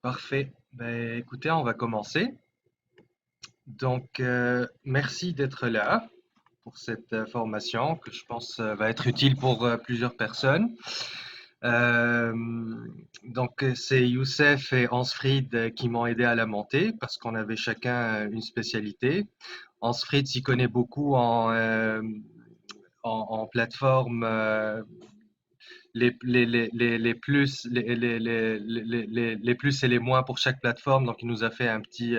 Parfait. Ben, écoutez, on va commencer. Donc, merci d'être là pour cette formation que je pense va être utile pour plusieurs personnes. Euh, c'est Youssef et Ansfried qui m'ont aidé à la monter parce qu'on avait chacun une spécialité. Ansfried s'y connaît beaucoup en plateforme les plus, les plus et les moins pour chaque plateforme. Donc, il nous a fait un petit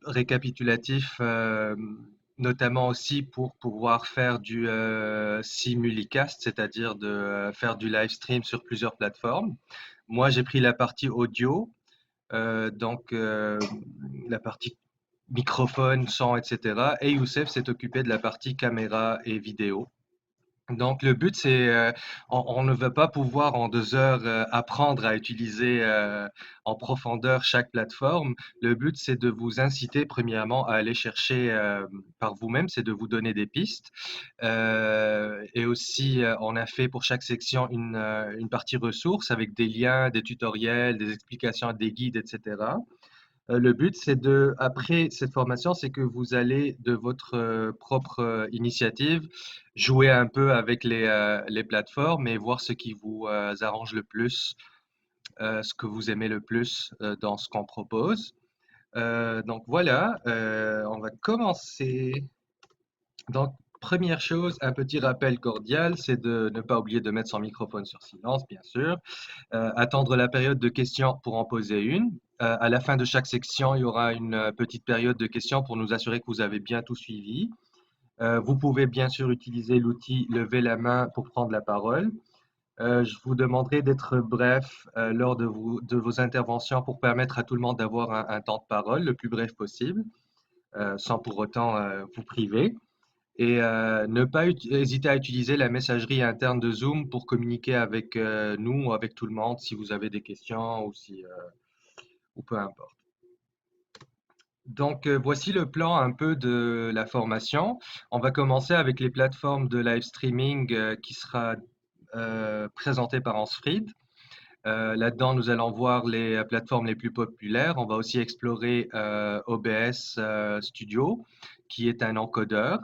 récapitulatif, notamment aussi pour pouvoir faire du simulicast, c'est-à-dire de faire du live stream sur plusieurs plateformes. Moi, j'ai pris la partie audio, la partie microphone, son, etc. Et Youssef s'est occupé de la partie caméra et vidéo. Donc, le but, c'est, on ne veut pas pouvoir en 2 heures apprendre à utiliser en profondeur chaque plateforme. Le but, c'est de vous inciter, premièrement, à aller chercher par vous-même, c'est de vous donner des pistes. Et aussi, on a fait pour chaque section une partie ressources avec des liens, des tutoriels, des explications, des guides, etc. Le but, c'est de, après cette formation, c'est que vous allez de votre propre initiative jouer un peu avec les plateformes et voir ce qui vous arrange le plus, ce que vous aimez le plus dans ce qu'on propose. Donc voilà, on va commencer. Donc, première chose, un petit rappel cordial, c'est de ne pas oublier de mettre son microphone sur silence, bien sûr. Attendre la période de questions pour en poser une. À la fin de chaque section, il y aura une petite période de questions pour nous assurer que vous avez bien tout suivi. Vous pouvez bien sûr utiliser l'outil lever la main pour prendre la parole. Je vous demanderai d'être bref lors de vos interventions pour permettre à tout le monde d'avoir un temps de parole le plus bref possible, sans pour autant vous priver. Et ne pas hésiter à utiliser la messagerie interne de Zoom pour communiquer avec nous ou avec tout le monde si vous avez des questions ou si ou peu importe. Donc voici le plan un peu de la formation. On va commencer avec les plateformes de live streaming qui sera présentée par Ansfried. Là-dedans, nous allons voir les plateformes les plus populaires. On va aussi explorer OBS Studio, qui est un encodeur.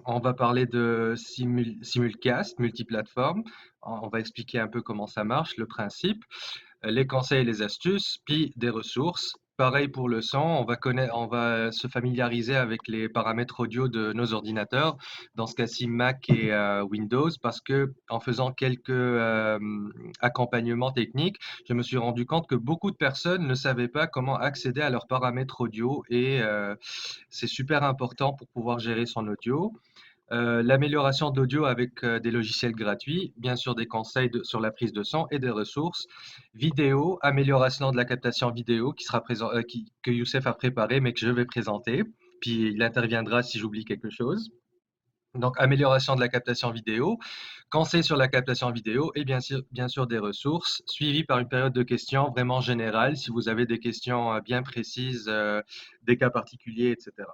On va parler de simulcast, multiplateforme. On va expliquer un peu comment ça marche, le principe, les conseils et les astuces, puis des ressources. Pareil pour le son, on va se familiariser avec les paramètres audio de nos ordinateurs, dans ce cas-ci Mac et Windows, parce que en faisant quelques accompagnements techniques, je me suis rendu compte que beaucoup de personnes ne savaient pas comment accéder à leurs paramètres audio et c'est super important pour pouvoir gérer son audio. L'amélioration de l'audio avec des logiciels gratuits, bien sûr des conseils sur la prise de son et des ressources. Vidéo, amélioration de la captation vidéo qui sera que Youssef a préparé mais que je vais présenter. Puis il interviendra si j'oublie quelque chose. Donc amélioration de la captation vidéo, conseils sur la captation vidéo et bien sûr des ressources, suivi par une période de questions vraiment générale si vous avez des questions bien précises, des cas particuliers, etc.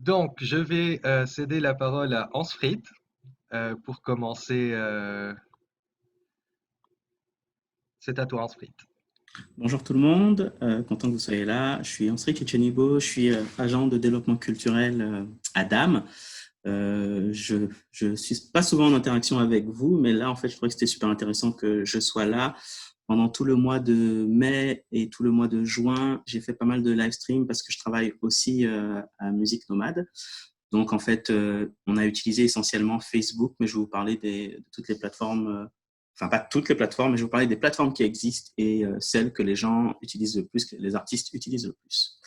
Donc, je vais céder la parole à Ansfried pour commencer. C'est à toi, Ansfried. Bonjour tout le monde, content que vous soyez là. Je suis Ansri Kechenibo, je suis agent de développement culturel à DAM. Je suis pas souvent en interaction avec vous, mais là, en fait, je trouvais que c'était super intéressant que je sois là. Pendant tout le mois de mai et tout le mois de juin, j'ai fait pas mal de live stream parce que je travaille aussi à Musique Nomade. Donc, en fait, on a utilisé essentiellement Facebook, mais je vais vous parler de toutes les plateformes, enfin pas toutes les plateformes, mais je vais vous parler des plateformes qui existent et celles que les gens utilisent le plus, que les artistes utilisent le plus.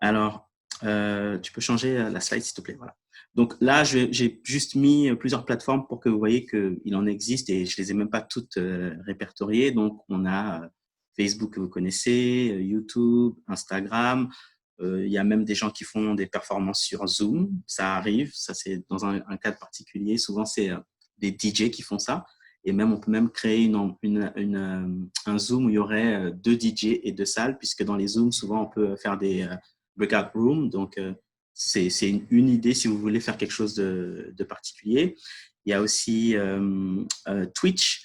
Alors, tu peux changer la slide, s'il te plaît. Voilà. Donc là, j'ai juste mis plusieurs plateformes pour que vous voyez qu'il en existe et je les ai même pas toutes répertoriées. Donc, on a Facebook que vous connaissez, YouTube, Instagram. Il y a même des gens qui font des performances sur Zoom. Ça arrive. Ça, c'est dans un cadre particulier. Souvent, c'est des DJ qui font ça. Et même, on peut même créer un Zoom où il y aurait 2 DJ et 2 salles, puisque dans les Zooms, souvent, on peut faire des breakout rooms. Donc, c'est une idée si vous voulez faire quelque chose de particulier. Il y a aussi Twitch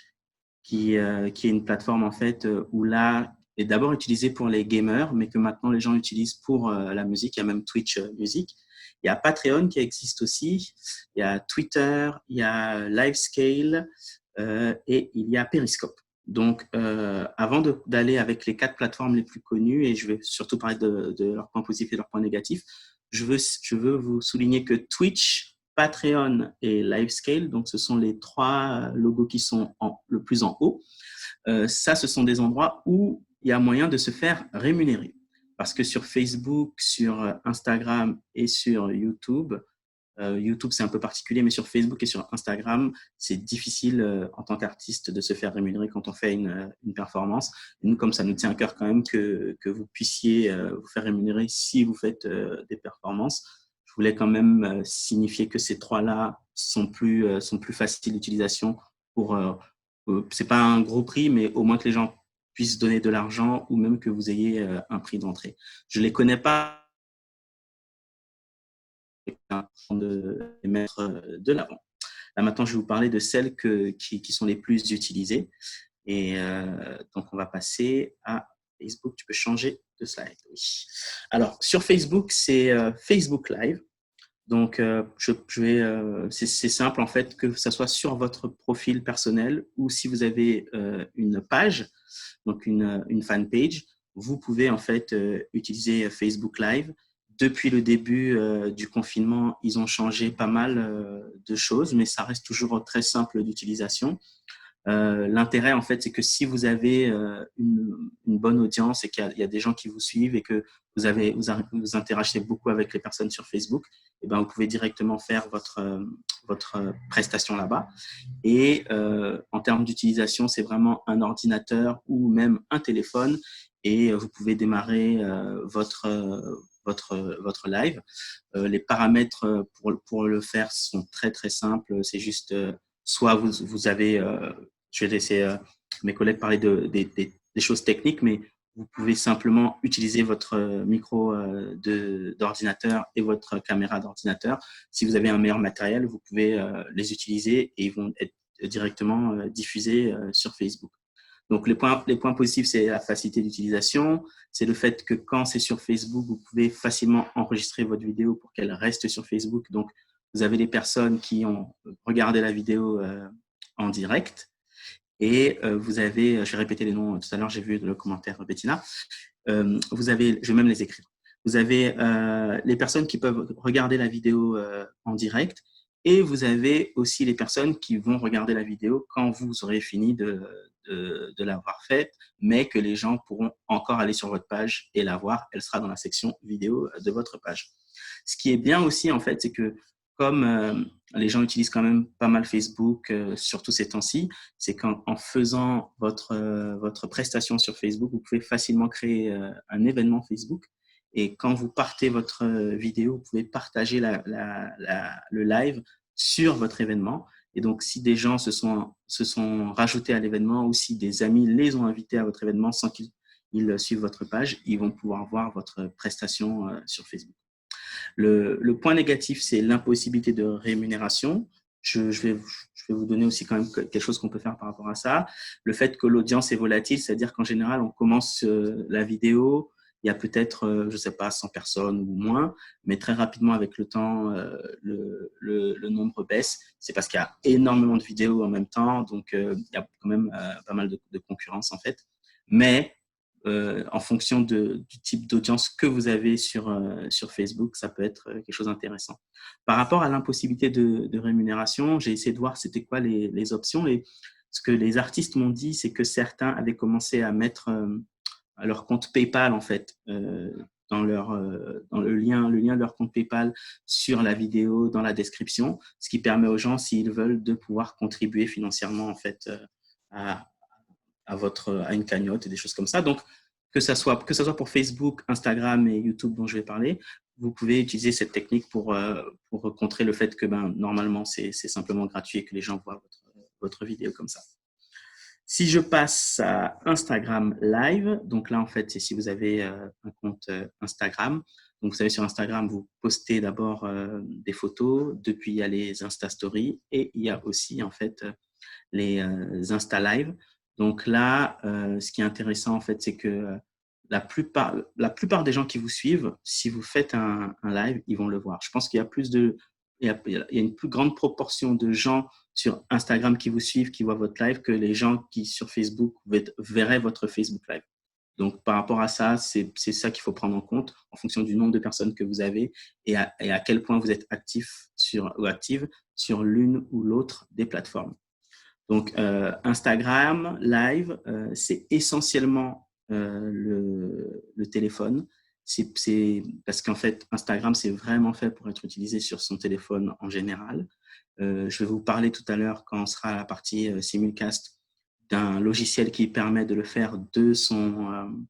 qui est une plateforme en fait où là est d'abord utilisée pour les gamers, mais que maintenant les gens utilisent pour la musique. Il y a même Twitch Music. Il y a Patreon qui existe aussi. Il y a Twitter, il y a Livescale et il y a Periscope. Donc, avant d'aller avec les 4 plateformes les plus connues, et je vais surtout parler de leurs points positifs et de leurs points négatifs, je veux vous souligner que Twitch, Patreon et Livescale, donc ce sont les 3 logos qui sont le plus en haut. Ça, ce sont des endroits où il y a moyen de se faire rémunérer. Parce que sur Facebook, sur Instagram et sur YouTube, YouTube, c'est un peu particulier, mais sur Facebook et sur Instagram, c'est difficile en tant qu'artiste de se faire rémunérer quand on fait une performance. Et nous, comme ça nous tient à cœur quand même que vous puissiez vous faire rémunérer si vous faites des performances. Je voulais quand même signifier que ces 3-là sont plus faciles d'utilisation pour c'est pas un gros prix, mais au moins que les gens puissent donner de l'argent ou même que vous ayez un prix d'entrée. Je les connais pas de les mettre de l'avant. Là, maintenant, je vais vous parler de celles qui sont les plus utilisées. Et donc, on va passer à Facebook. Tu peux changer de slide. Oui. Alors, sur Facebook, c'est Facebook Live. Donc, c'est simple en fait, que ce soit sur votre profil personnel ou si vous avez une page, donc une fan page, vous pouvez en fait utiliser Facebook Live. Depuis le début du confinement, ils ont changé pas mal de choses, mais ça reste toujours très simple d'utilisation. L'intérêt, en fait, c'est que si vous avez une bonne audience et qu'il y a des gens qui vous suivent et que vous interagissez beaucoup avec les personnes sur Facebook, et ben, vous pouvez directement faire votre prestation là-bas. Et en termes d'utilisation, c'est vraiment un ordinateur ou même un téléphone et vous pouvez démarrer votre live. Les paramètres pour le faire sont très, très simples. C'est juste soit vous avez je vais laisser mes collègues parler des choses techniques, mais vous pouvez simplement utiliser votre micro d'ordinateur et votre caméra d'ordinateur. Si vous avez un meilleur matériel, vous pouvez les utiliser et ils vont être directement diffusés sur Facebook. Donc, les points positifs, c'est la facilité d'utilisation. C'est le fait que quand c'est sur Facebook, vous pouvez facilement enregistrer votre vidéo pour qu'elle reste sur Facebook. Donc, vous avez les personnes qui ont regardé la vidéo en direct. Et vous avez, je vais répéter les noms tout à l'heure, j'ai vu le commentaire Bettina. Vous avez, je vais même les écrire. Vous avez les personnes qui peuvent regarder la vidéo en direct et vous avez aussi les personnes qui vont regarder la vidéo quand vous aurez fini de l'avoir faite, mais que les gens pourront encore aller sur votre page et la voir. Elle sera dans la section vidéo de votre page. Ce qui est bien aussi, en fait, c'est que comme les gens utilisent quand même pas mal Facebook, surtout ces temps-ci, c'est qu'en faisant votre prestation sur Facebook, vous pouvez facilement créer un événement Facebook. Et quand vous partez votre vidéo, vous pouvez partager le live sur votre événement. Et donc, si des gens se sont rajoutés à l'événement ou si des amis les ont invités à votre événement sans qu'ils suivent votre page, ils vont pouvoir voir votre prestation sur Facebook. Le point négatif, c'est l'impossibilité de rémunération. Je vais vous donner aussi quand même quelque chose qu'on peut faire par rapport à ça. Le fait que l'audience est volatile, c'est-à-dire qu'en général, on commence la vidéo, il y a peut-être, je ne sais pas, 100 personnes ou moins, mais très rapidement, avec le temps, le nombre baisse. C'est parce qu'il y a énormément de vidéos en même temps, donc il y a quand même pas mal de concurrence en fait. Mais en fonction du type d'audience que vous avez sur Facebook, ça peut être quelque chose d'intéressant. Par rapport à l'impossibilité de rémunération, j'ai essayé de voir c'était quoi les options. Et ce que les artistes m'ont dit, c'est que certains avaient commencé à mettre leur compte PayPal, en fait, dans le lien de leur compte PayPal sur la vidéo, dans la description, ce qui permet aux gens, s'ils veulent, de pouvoir contribuer financièrement, en fait, à une cagnotte et des choses comme ça. Donc, que ça soit pour Facebook, Instagram et YouTube dont je vais parler, vous pouvez utiliser cette technique pour contrer le fait que normalement, c'est simplement gratuit et que les gens voient votre vidéo comme ça. Si je passe à Instagram Live, donc là, en fait, c'est si vous avez un compte Instagram. Donc, vous savez, sur Instagram, vous postez d'abord des photos, depuis, il y a les Insta Stories et il y a aussi, en fait, les Insta Live. Donc là, ce qui est intéressant, en fait, c'est que la plupart des gens qui vous suivent, si vous faites un live, ils vont le voir. Je pense qu'il y a il y a une plus grande proportion de gens sur Instagram qui vous suivent, qui voient votre live, que les gens qui, sur Facebook, verraient votre Facebook Live. Donc, par rapport à ça, c'est ça qu'il faut prendre en compte en fonction du nombre de personnes que vous avez et à quel point vous êtes actif ou active sur l'une ou l'autre des plateformes. Donc, Instagram Live, c'est essentiellement le téléphone. Parce qu'en fait, Instagram, c'est vraiment fait pour être utilisé sur son téléphone en général. Je vais vous parler tout à l'heure, quand on sera à la partie simulcast, d'un logiciel qui permet de le faire de son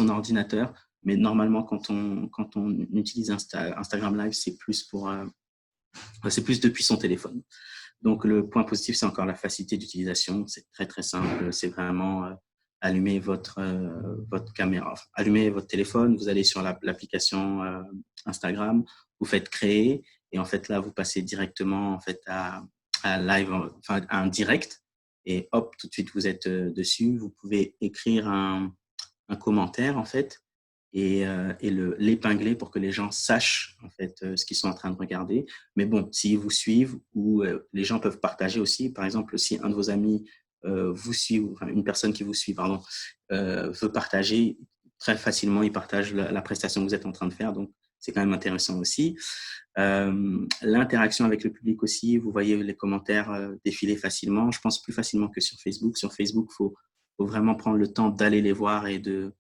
ordinateur. Mais normalement, quand on utilise Instagram Live, c'est plus depuis son téléphone. Donc, le point positif, c'est encore la facilité d'utilisation. C'est très, très simple. C'est vraiment allumer votre caméra, enfin, allumer votre téléphone. Vous allez sur l'application Instagram, vous faites créer et en fait, là, vous passez directement en fait, à live, enfin, à un direct et hop, tout de suite, vous êtes dessus. Vous pouvez écrire un commentaire en fait et l'épingler pour que les gens sachent en fait ce qu'ils sont en train de regarder. Mais bon, s'ils vous suivent ou les gens peuvent partager aussi. Par exemple, si un de vos amis vous suit, enfin, une personne qui vous suit, pardon, veut partager, très facilement, il partage la prestation que vous êtes en train de faire. Donc, c'est quand même intéressant aussi. L'interaction avec le public aussi, vous voyez les commentaires défiler facilement. Je pense plus facilement que sur Facebook. Sur Facebook, il faut vraiment prendre le temps d'aller les voir et de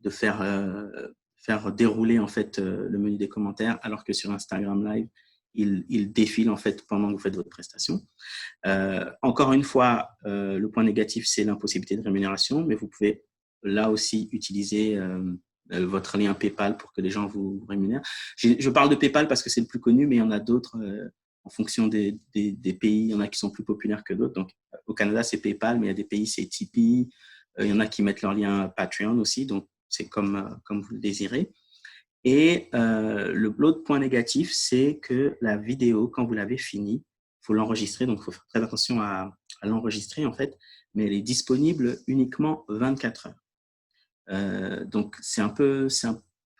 faire dérouler en fait le menu des commentaires, alors que sur Instagram Live, il défile en fait pendant que vous faites votre prestation. Encore une fois, le point négatif, c'est l'impossibilité de rémunération, mais vous pouvez là aussi utiliser votre lien PayPal pour que les gens vous rémunèrent. Je parle de PayPal parce que c'est le plus connu, mais il y en a d'autres en fonction des pays. Il y en a qui sont plus populaires que d'autres. Donc, au Canada, c'est PayPal, mais il y a des pays, c'est Tipeee. Il y en a qui mettent leur lien Patreon aussi. Donc, c'est comme vous le désirez. Et l'autre point négatif, c'est que la vidéo, quand vous l'avez finie, il faut l'enregistrer. Donc, il faut faire très attention à l'enregistrer, en fait. Mais elle est disponible uniquement 24 heures. Donc, c'est un peu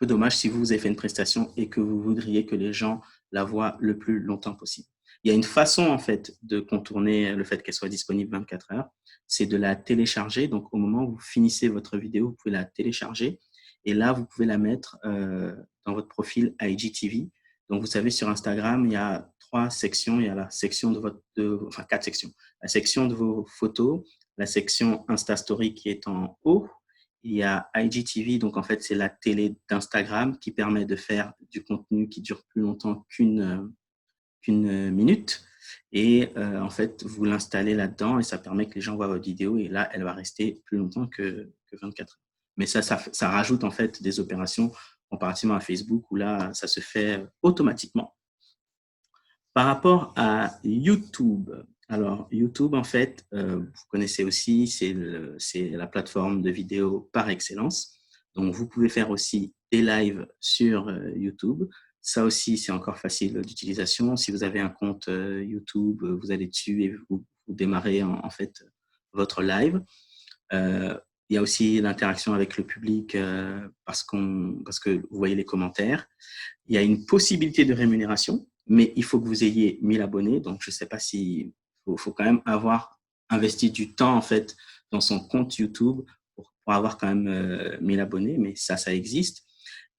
dommage si vous avez fait une prestation et que vous voudriez que les gens la voient le plus longtemps possible. Il y a une façon, en fait, de contourner le fait qu'elle soit disponible 24 heures. C'est de la télécharger. Donc, au moment où vous finissez votre vidéo, vous pouvez la télécharger. Et là, vous pouvez la mettre dans votre profil IGTV. Donc, vous savez, sur Instagram, il y a 3 sections. Il y a la section enfin 4 sections. La section de vos photos, la section Insta Story qui est en haut. Il y a IGTV, donc en fait, c'est la télé d'Instagram qui permet de faire du contenu qui dure plus longtemps qu'une minute. Et en fait, vous l'installez là-dedans et ça permet que les gens voient votre vidéo et là, elle va rester plus longtemps que 24 heures. Mais ça rajoute en fait des opérations comparativement à Facebook où là, ça se fait automatiquement. Par rapport à YouTube, alors YouTube, en fait, vous connaissez aussi, c'est la plateforme de vidéo par excellence. Donc, vous pouvez faire aussi des lives sur YouTube. Ça aussi, c'est encore facile d'utilisation. Si vous avez un compte YouTube, vous allez dessus et vous démarrez en fait votre live. Il y a aussi l'interaction avec le public parce que vous voyez les commentaires. Il y a une possibilité de rémunération, mais il faut que vous ayez 1000 abonnés. Donc, je ne sais pas si faut quand même avoir investi du temps en fait dans son compte YouTube pour avoir quand même 1000 abonnés, mais ça existe.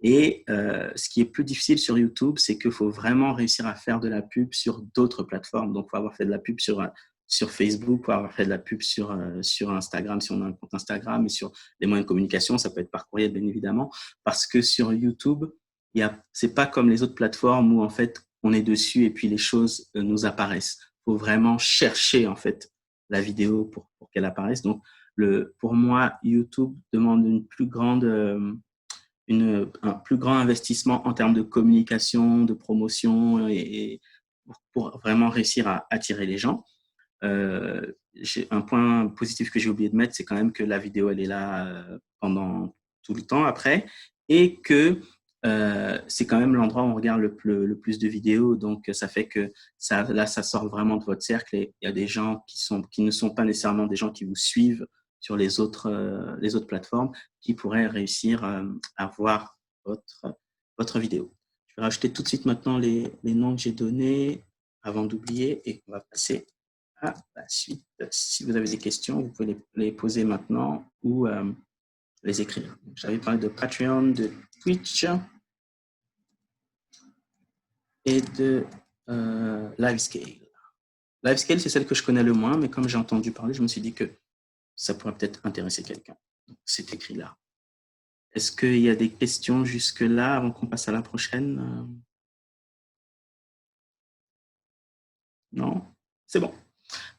Et ce qui est plus difficile sur YouTube, c'est qu'il faut vraiment réussir à faire de la pub sur d'autres plateformes. Donc, il faut avoir fait de la pub sur Facebook, pour avoir fait de la pub sur Instagram, si on a un compte Instagram, et sur les moyens de communication, ça peut être par courriel, bien évidemment, parce que sur YouTube, c'est pas comme les autres plateformes où, en fait, on est dessus et puis les choses nous apparaissent. Il faut vraiment chercher, en fait, la vidéo pour qu'elle apparaisse. Donc, pour moi, YouTube demande un plus grand investissement en termes de communication, de promotion et pour vraiment réussir à attirer les gens. Un point positif que j'ai oublié de mettre, c'est quand même que la vidéo, elle est là pendant tout le temps après et que c'est quand même l'endroit où on regarde le plus de vidéos. Donc, ça fait que ça sort vraiment de votre cercle et il y a des gens qui ne sont pas nécessairement des gens qui vous suivent les autres plateformes qui pourraient réussir à voir votre vidéo. Je vais rajouter tout de suite maintenant les noms que j'ai donnés avant d'oublier et on va passer à la suite. Si vous avez des questions, vous pouvez les poser maintenant ou les écrire. J'avais parlé de Patreon, de Twitch et de Livescale. Livescale, c'est celle que je connais le moins, mais comme j'ai entendu parler, je me suis dit que ça pourrait peut-être intéresser quelqu'un. C'est écrit là. Est-ce qu'il y a des questions jusque-là avant qu'on passe à la prochaine? Non? C'est bon.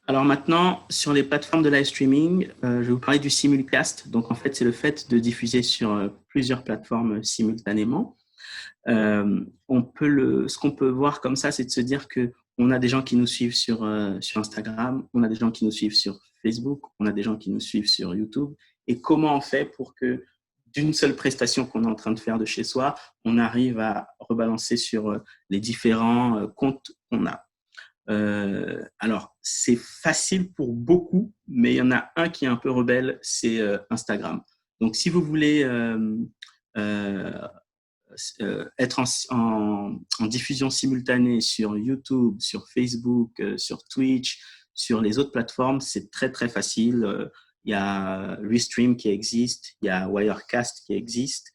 Alors maintenant, sur les plateformes de live streaming, je vais vous parler du simulcast. Donc en fait, c'est le fait de diffuser sur plusieurs plateformes simultanément. Ce qu'on peut voir comme ça, c'est de se dire qu'on a des gens qui nous suivent sur Instagram, on a des gens qui nous suivent sur Facebook, on a des gens qui nous suivent sur YouTube. Et comment on fait pour que d'une seule prestation qu'on est en train de faire de chez soi, on arrive à rebalancer sur les différents comptes qu'on a. Alors, c'est facile pour beaucoup, mais il y en a un qui est un peu rebelle, c'est Instagram. Donc, si vous voulez être en diffusion simultanée sur YouTube, sur Facebook, sur Twitch, sur les autres plateformes, c'est très, très facile. Il y a Restream qui existe, il y a Wirecast qui existe,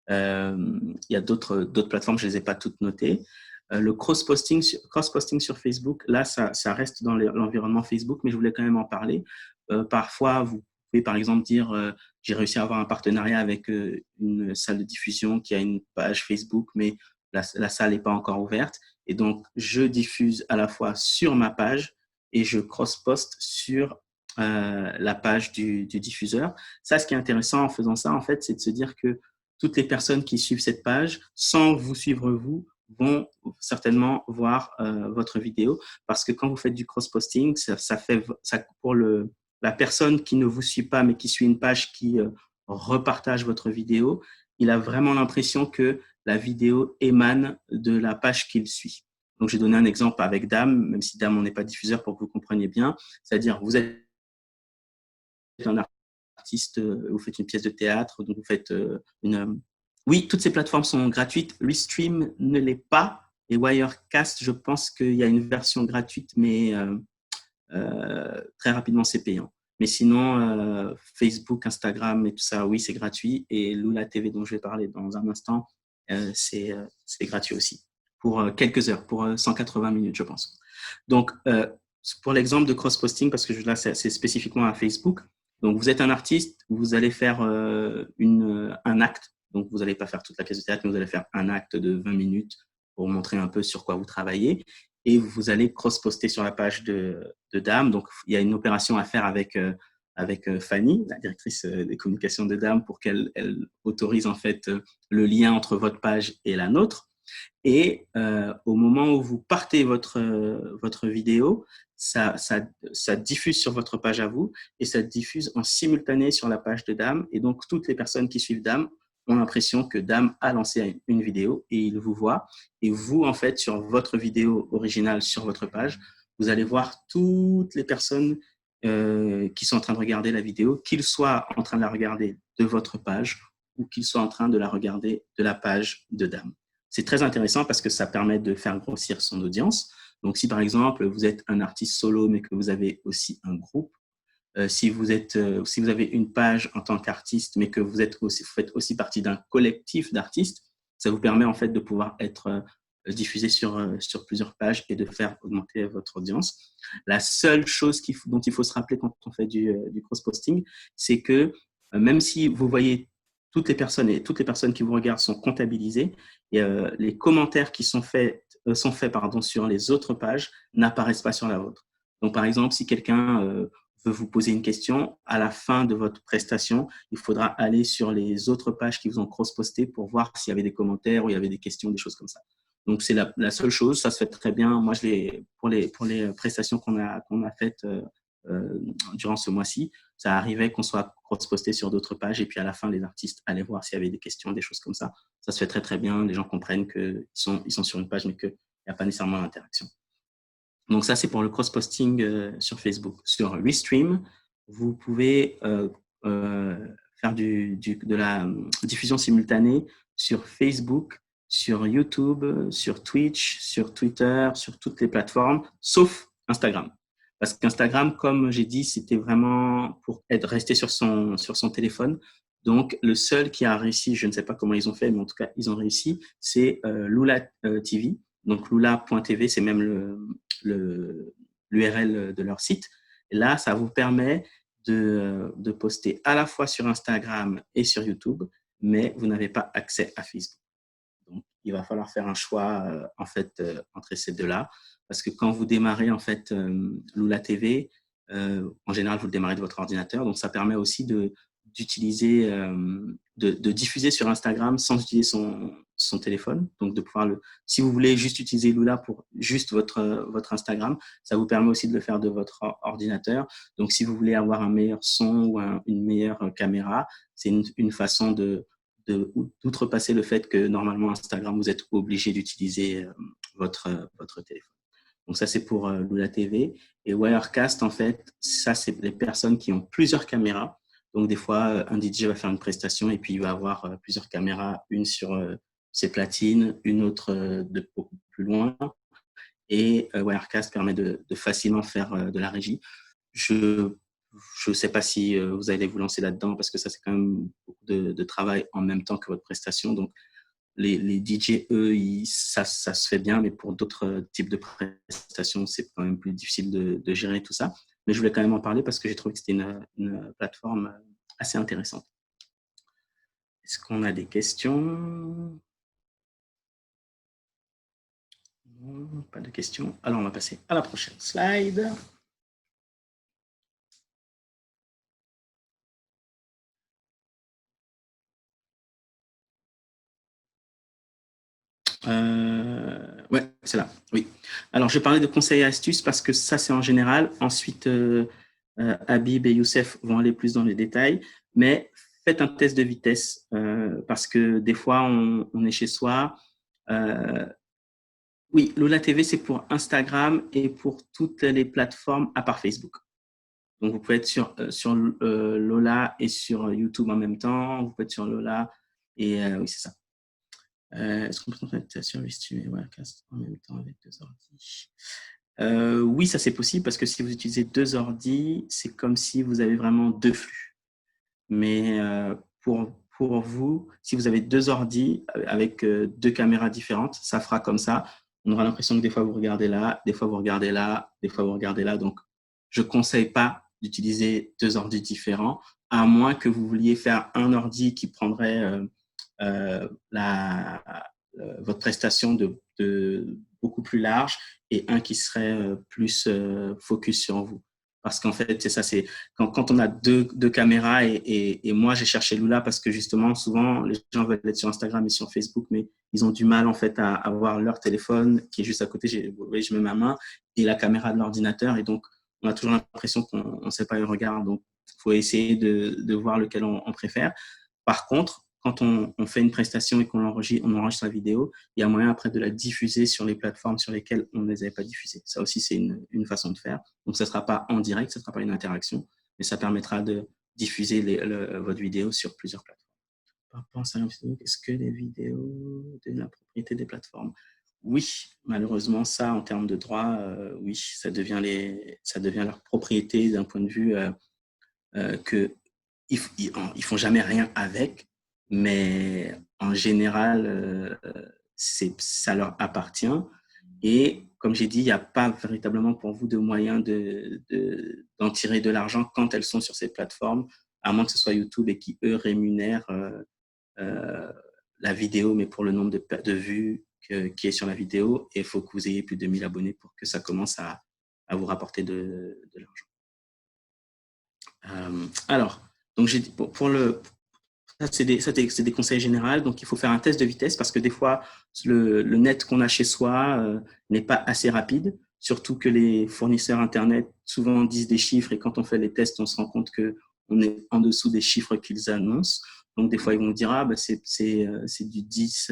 il y a d'autres plateformes, je ne les ai pas toutes notées. Le cross-posting sur Facebook, là, ça reste dans l'environnement Facebook, mais je voulais quand même en parler. Parfois, vous pouvez par exemple dire j'ai réussi à avoir un partenariat avec une salle de diffusion qui a une page Facebook, mais la salle n'est pas encore ouverte. Et donc, je diffuse à la fois sur ma page et je cross-poste sur la page du diffuseur. Ça, ce qui est intéressant en faisant ça, en fait, c'est de se dire que toutes les personnes qui suivent cette page, sans vous suivre vous, vont certainement voir votre vidéo, parce que quand vous faites du cross-posting, ça pour la personne qui ne vous suit pas, mais qui suit une page qui repartage votre vidéo, il a vraiment l'impression que la vidéo émane de la page qu'il suit. Donc, j'ai donné un exemple avec Dame, même si Dame, on n'est pas diffuseur pour que vous compreniez bien. C'est-à-dire, vous êtes un artiste, vous faites une pièce de théâtre, donc vous faites oui, toutes ces plateformes sont gratuites. Restream ne l'est pas. Et Wirecast, je pense qu'il y a une version gratuite, mais très rapidement, c'est payant. Mais sinon, Facebook, Instagram et tout ça, oui, c'est gratuit. Et Lula TV, dont je vais parler dans un instant, c'est gratuit aussi. Pour quelques heures, pour 180 minutes, je pense. Donc, pour l'exemple de cross-posting, parce que là, c'est spécifiquement à Facebook. Donc, vous êtes un artiste, vous allez faire un acte. Donc, vous n'allez pas faire toute la pièce de théâtre, mais vous allez faire un acte de 20 minutes pour montrer un peu sur quoi vous travaillez. Et vous allez cross-poster sur la page de Dame. Donc, il y a une opération à faire avec Fanny, la directrice des communications de Dame, pour qu'elle autorise en fait le lien entre votre page et la nôtre. Et au moment où vous partez votre vidéo, ça diffuse sur votre page à vous et ça diffuse en simultané sur la page de Dame. Et donc, toutes les personnes qui suivent Dame ont l'impression que Dame a lancé une vidéo et il vous voit. Et vous, en fait, sur votre vidéo originale sur votre page, vous allez voir toutes les personnes qui sont en train de regarder la vidéo, qu'ils soient en train de la regarder de votre page ou qu'ils soient en train de la regarder de la page de Dame. C'est très intéressant parce que ça permet de faire grossir son audience. Donc, si par exemple, vous êtes un artiste solo, mais que vous avez aussi un groupe, si vous avez une page en tant qu'artiste, mais que vous faites aussi partie d'un collectif d'artistes, ça vous permet en fait de pouvoir être diffusé sur plusieurs pages et de faire augmenter votre audience. La seule chose dont il faut se rappeler quand on fait du cross-posting, c'est que même si vous voyez toutes les personnes qui vous regardent sont comptabilisées, et les commentaires qui sont faits sur les autres pages n'apparaissent pas sur la vôtre. Donc, par exemple, si quelqu'un veut vous poser une question, à la fin de votre prestation, il faudra aller sur les autres pages qui vous ont cross-posté pour voir s'il y avait des commentaires ou il y avait des questions, des choses comme ça. Donc, c'est la seule chose. Ça se fait très bien. Moi, pour les prestations qu'on a faites durant ce mois-ci, ça arrivait qu'on soit cross-posté sur d'autres pages et puis à la fin, les artistes allaient voir s'il y avait des questions, des choses comme ça. Ça se fait très, très bien. Les gens comprennent qu'ils sont sur une page, mais qu'il n'y a pas nécessairement d'interaction. Donc, ça, c'est pour le cross-posting sur Facebook. Sur Restream, vous pouvez faire de la diffusion simultanée sur Facebook, sur YouTube, sur Twitch, sur Twitter, sur toutes les plateformes, sauf Instagram. Parce qu'Instagram, comme j'ai dit, c'était vraiment pour rester sur son téléphone. Donc, le seul qui a réussi, je ne sais pas comment ils ont fait, mais en tout cas, ils ont réussi, c'est Lula TV. Donc, lula.tv, c'est même l'URL de leur site. Et là, ça vous permet de poster à la fois sur Instagram et sur YouTube, mais vous n'avez pas accès à Facebook. Donc, il va falloir faire un choix en fait entre ces deux-là, parce que quand vous démarrez en fait Lula TV, en général vous le démarrez de votre ordinateur, donc ça permet aussi d'utiliser, de diffuser sur Instagram sans utiliser son téléphone. Donc de pouvoir si vous voulez juste utiliser Lula pour juste votre Instagram, ça vous permet aussi de le faire de votre ordinateur. Donc si vous voulez avoir un meilleur son ou une meilleure caméra, c'est une façon d'outrepasser le fait que normalement Instagram, vous êtes obligé d'utiliser votre téléphone. Donc ça, c'est pour Lula TV. Et Wirecast, en fait, ça, c'est les personnes qui ont plusieurs caméras. Donc des fois, un DJ va faire une prestation et puis il va avoir plusieurs caméras, une sur ses platines, une autre de beaucoup plus loin. Et Wirecast permet de facilement faire de la régie. Je ne sais pas si vous allez vous lancer là-dedans parce que ça, c'est quand même beaucoup de travail en même temps que votre prestation. Donc, les DJ, eux, ça se fait bien, mais pour d'autres types de prestations, c'est quand même plus difficile de gérer tout ça. Mais je voulais quand même en parler parce que j'ai trouvé que c'était une plateforme assez intéressante. Est-ce qu'on a des questions? Non, pas de questions. Alors, on va passer à la prochaine slide. Ouais, c'est là. Oui. Alors, je vais parler de conseils et astuces parce que ça, c'est en général. Ensuite, Habib et Youssef vont aller plus dans les détails. Mais faites un test de vitesse parce que des fois, on est chez soi. Oui, Lola TV, c'est pour Instagram et pour toutes les plateformes à part Facebook. Donc, vous pouvez être sur Lola et sur YouTube en même temps. Vous pouvez être sur Lola et oui, c'est ça. Est-ce qu'on peut faire sur streamer Wirecast en même temps avec deux ordis? Oui, ça c'est possible parce que si vous utilisez deux ordis, c'est comme si vous avez vraiment deux flux. Mais pour vous, si vous avez deux ordis avec deux caméras différentes, ça fera comme ça. On aura l'impression que des fois vous regardez là, des fois vous regardez là, des fois vous regardez là. Donc, je ne conseille pas d'utiliser deux ordis différents, à moins que vous vouliez faire un ordi qui prendrait votre prestation de beaucoup plus large et un qui serait plus focus sur vous. Parce qu'en fait, c'est ça, c'est quand on a deux caméras et moi, j'ai cherché Lula parce que justement, souvent, les gens veulent être sur Instagram et sur Facebook, mais ils ont du mal en fait à avoir leur téléphone qui est juste à côté. Je mets ma main et la caméra de l'ordinateur et donc, on a toujours l'impression qu'on ne sait pas le regard. Donc, il faut essayer de voir lequel on préfère. Par contre, quand on fait une prestation et qu'on enregistre la vidéo, il y a moyen après de la diffuser sur les plateformes sur lesquelles on ne les avait pas diffusées. Ça aussi, c'est une façon de faire. Donc, ça ne sera pas en direct, ça ne sera pas une interaction, mais ça permettra de diffuser votre vidéo sur plusieurs plateformes. Par rapport à Facebook, est-ce que les vidéos de la propriété des plateformes? Oui, malheureusement, ça, en termes de droit, oui, ça devient leur propriété d'un point de vue que ils font jamais rien avec, mais en général, ça leur appartient. Et comme j'ai dit, il n'y a pas véritablement pour vous de moyen d'en tirer de l'argent quand elles sont sur ces plateformes, à moins que ce soit YouTube et qui, eux, rémunèrent la vidéo, mais pour le nombre de vues qui est sur la vidéo. Et il faut que vous ayez plus de 1000 abonnés pour que ça commence à vous rapporter de l'argent. Alors, donc ça, c'est des conseils généraux. Donc, il faut faire un test de vitesse parce que des fois, le net qu'on a chez soi n'est pas assez rapide. Surtout que les fournisseurs Internet souvent disent des chiffres et quand on fait les tests, on se rend compte qu'on est en dessous des chiffres qu'ils annoncent. Donc, des fois, ils vont dire « Ah, c'est du 10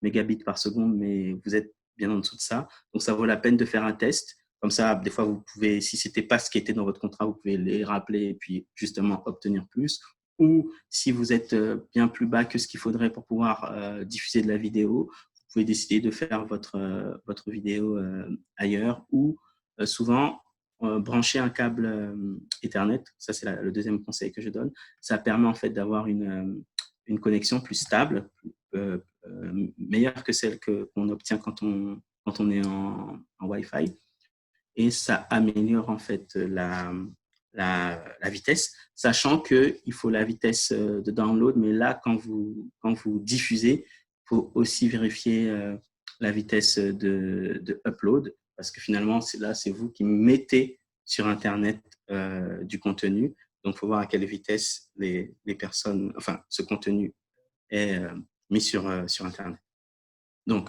mégabits par seconde, mais vous êtes bien en dessous de ça. » Donc, ça vaut la peine de faire un test. Comme ça, des fois, vous pouvez, si ce n'était pas ce qui était dans votre contrat, vous pouvez les rappeler et puis justement obtenir plus. Ou si vous êtes bien plus bas que ce qu'il faudrait pour pouvoir diffuser de la vidéo, vous pouvez décider de faire votre vidéo ailleurs ou souvent brancher un câble Ethernet. Ça, c'est le deuxième conseil que je donne. Ça permet en fait d'avoir une connexion plus stable, meilleure que celle qu'on obtient quand on est en Wi-Fi. Et ça améliore en fait la vitesse, sachant qu'il faut la vitesse de download, mais là, quand vous diffusez, il faut aussi vérifier la vitesse de upload, parce que finalement, c'est vous qui mettez sur Internet du contenu. Donc, il faut voir à quelle vitesse les personnes, enfin, ce contenu est mis sur Internet. Donc,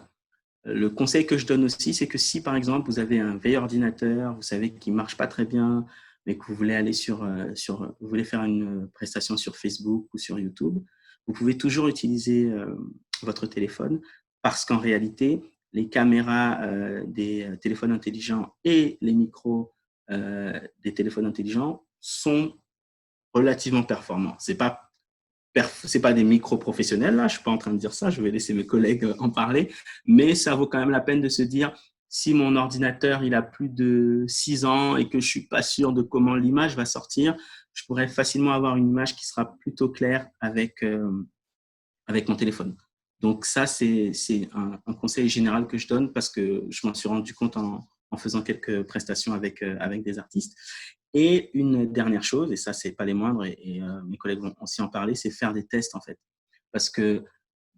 le conseil que je donne aussi, c'est que si, par exemple, vous avez un vieil ordinateur, vous savez qu'il ne marche pas très bien, mais que vous voulez aller vous voulez faire une prestation sur Facebook ou sur YouTube, vous pouvez toujours utiliser votre téléphone parce qu'en réalité, les caméras des téléphones intelligents et les micros des téléphones intelligents sont relativement performants. C'est pas des micro-professionnels, là, je suis pas en train de dire ça, je vais laisser mes collègues en parler, mais ça vaut quand même la peine de se dire, si mon ordinateur, il a plus de 6 ans et que je suis pas sûr de comment l'image va sortir, je pourrais facilement avoir une image qui sera plutôt claire avec mon téléphone. Donc ça, c'est un conseil général que je donne parce que je m'en suis rendu compte en faisant quelques prestations avec des artistes. Et une dernière chose, et ça, c'est pas les moindres, et mes collègues vont aussi en parler, c'est faire des tests, en fait. Parce que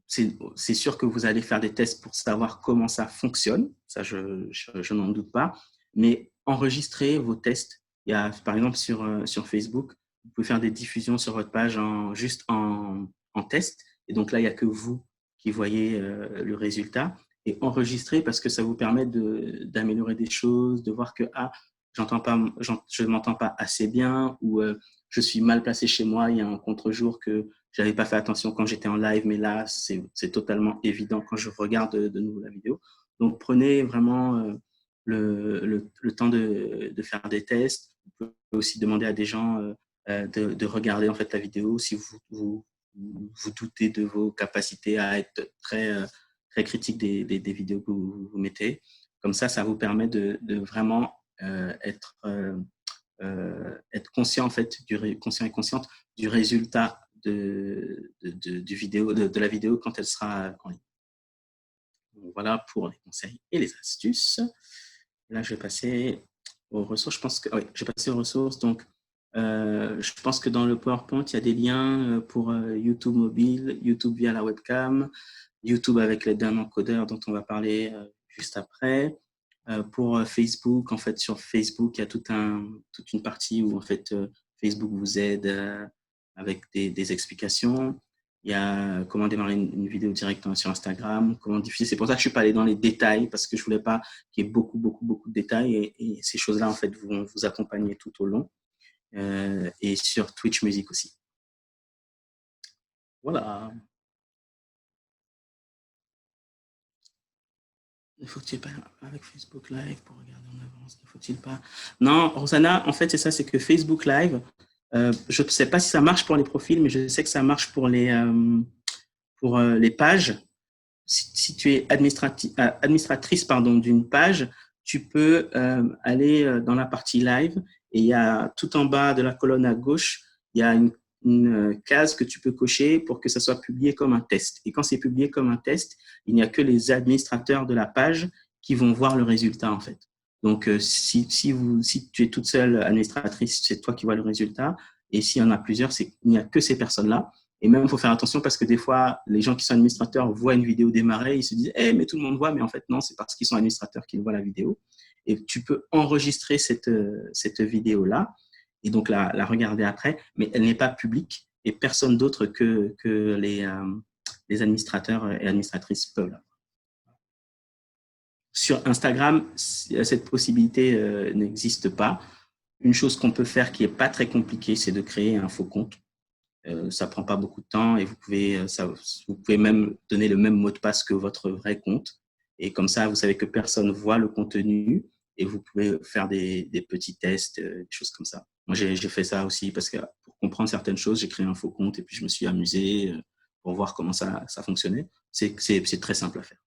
c'est sûr que vous allez faire des tests pour savoir comment ça fonctionne, ça, je n'en doute pas, mais enregistrez vos tests. Il y a, par exemple, sur Facebook, vous pouvez faire des diffusions sur votre page juste en test, et donc là, il n'y a que vous qui voyez le résultat, et enregistrer parce que ça vous permet d'améliorer des choses, de voir que, je ne m'entends pas assez bien ou je suis mal placé chez moi, il y a un contre-jour que je n'avais pas fait attention quand j'étais en live, mais là, c'est totalement évident quand je regarde de nouveau la vidéo. Donc, prenez vraiment le temps de faire des tests. Vous pouvez aussi demander à des gens de regarder en fait la vidéo si vous doutez de vos capacités à être très critique des vidéos que vous mettez. Comme ça vous permet de vraiment être conscient en fait conscient et consciente du résultat de la vidéo quand elle sera en ligne. Donc, voilà pour les conseils et les astuces. Là, je vais passer aux ressources. Je vais passer aux ressources. Donc, je pense que dans le PowerPoint, il y a des liens pour YouTube mobile, YouTube via la webcam, YouTube avec l'aide d'un encodeur dont on va parler juste après. Pour Facebook, en fait, sur Facebook, il y a toute une partie où en fait Facebook vous aide avec des explications. Il y a comment démarrer une vidéo directe sur Instagram, comment diffuser. C'est pour ça que je suis pas allé dans les détails parce que je voulais pas qu'il y ait beaucoup de détails et ces choses-là en fait vont vous accompagner tout au long. Et sur Twitch Music aussi. Voilà. Ne faut-il pas avec Facebook Live pour regarder en avance? Ne faut-il pas? Non, Rosanna, en fait, c'est ça, c'est que Facebook Live, je ne sais pas si ça marche pour les profils, mais je sais que ça marche pour les pages. Si tu es administratrice d'une page, tu peux aller dans la partie live et il y a tout en bas de la colonne à gauche, il y a une case que tu peux cocher pour que ça soit publié comme un test. Et quand c'est publié comme un test, il n'y a que les administrateurs de la page qui vont voir le résultat en fait. Donc, si tu es toute seule administratrice, c'est toi qui vois le résultat. Et s'il y en a plusieurs, il n'y a que ces personnes-là. Et même, il faut faire attention parce que des fois, les gens qui sont administrateurs voient une vidéo démarrer, ils se disent hey, « mais tout le monde voit », mais en fait, non, c'est parce qu'ils sont administrateurs qu'ils voient la vidéo. Et tu peux enregistrer cette vidéo-là et donc la regarder après, mais elle n'est pas publique et personne d'autre que les administrateurs et administratrices peuvent l'avoir. Sur Instagram, cette possibilité n'existe pas. Une chose qu'on peut faire qui n'est pas très compliquée, c'est de créer un faux compte. Ça ne prend pas beaucoup de temps et vous pouvez même donner le même mot de passe que votre vrai compte. Et comme ça, vous savez que personne ne voit le contenu et vous pouvez faire des petits tests, des choses comme ça. Moi, j'ai fait ça aussi parce que pour comprendre certaines choses, j'ai créé un faux compte et puis je me suis amusé pour voir comment ça fonctionnait. C'est très simple à faire.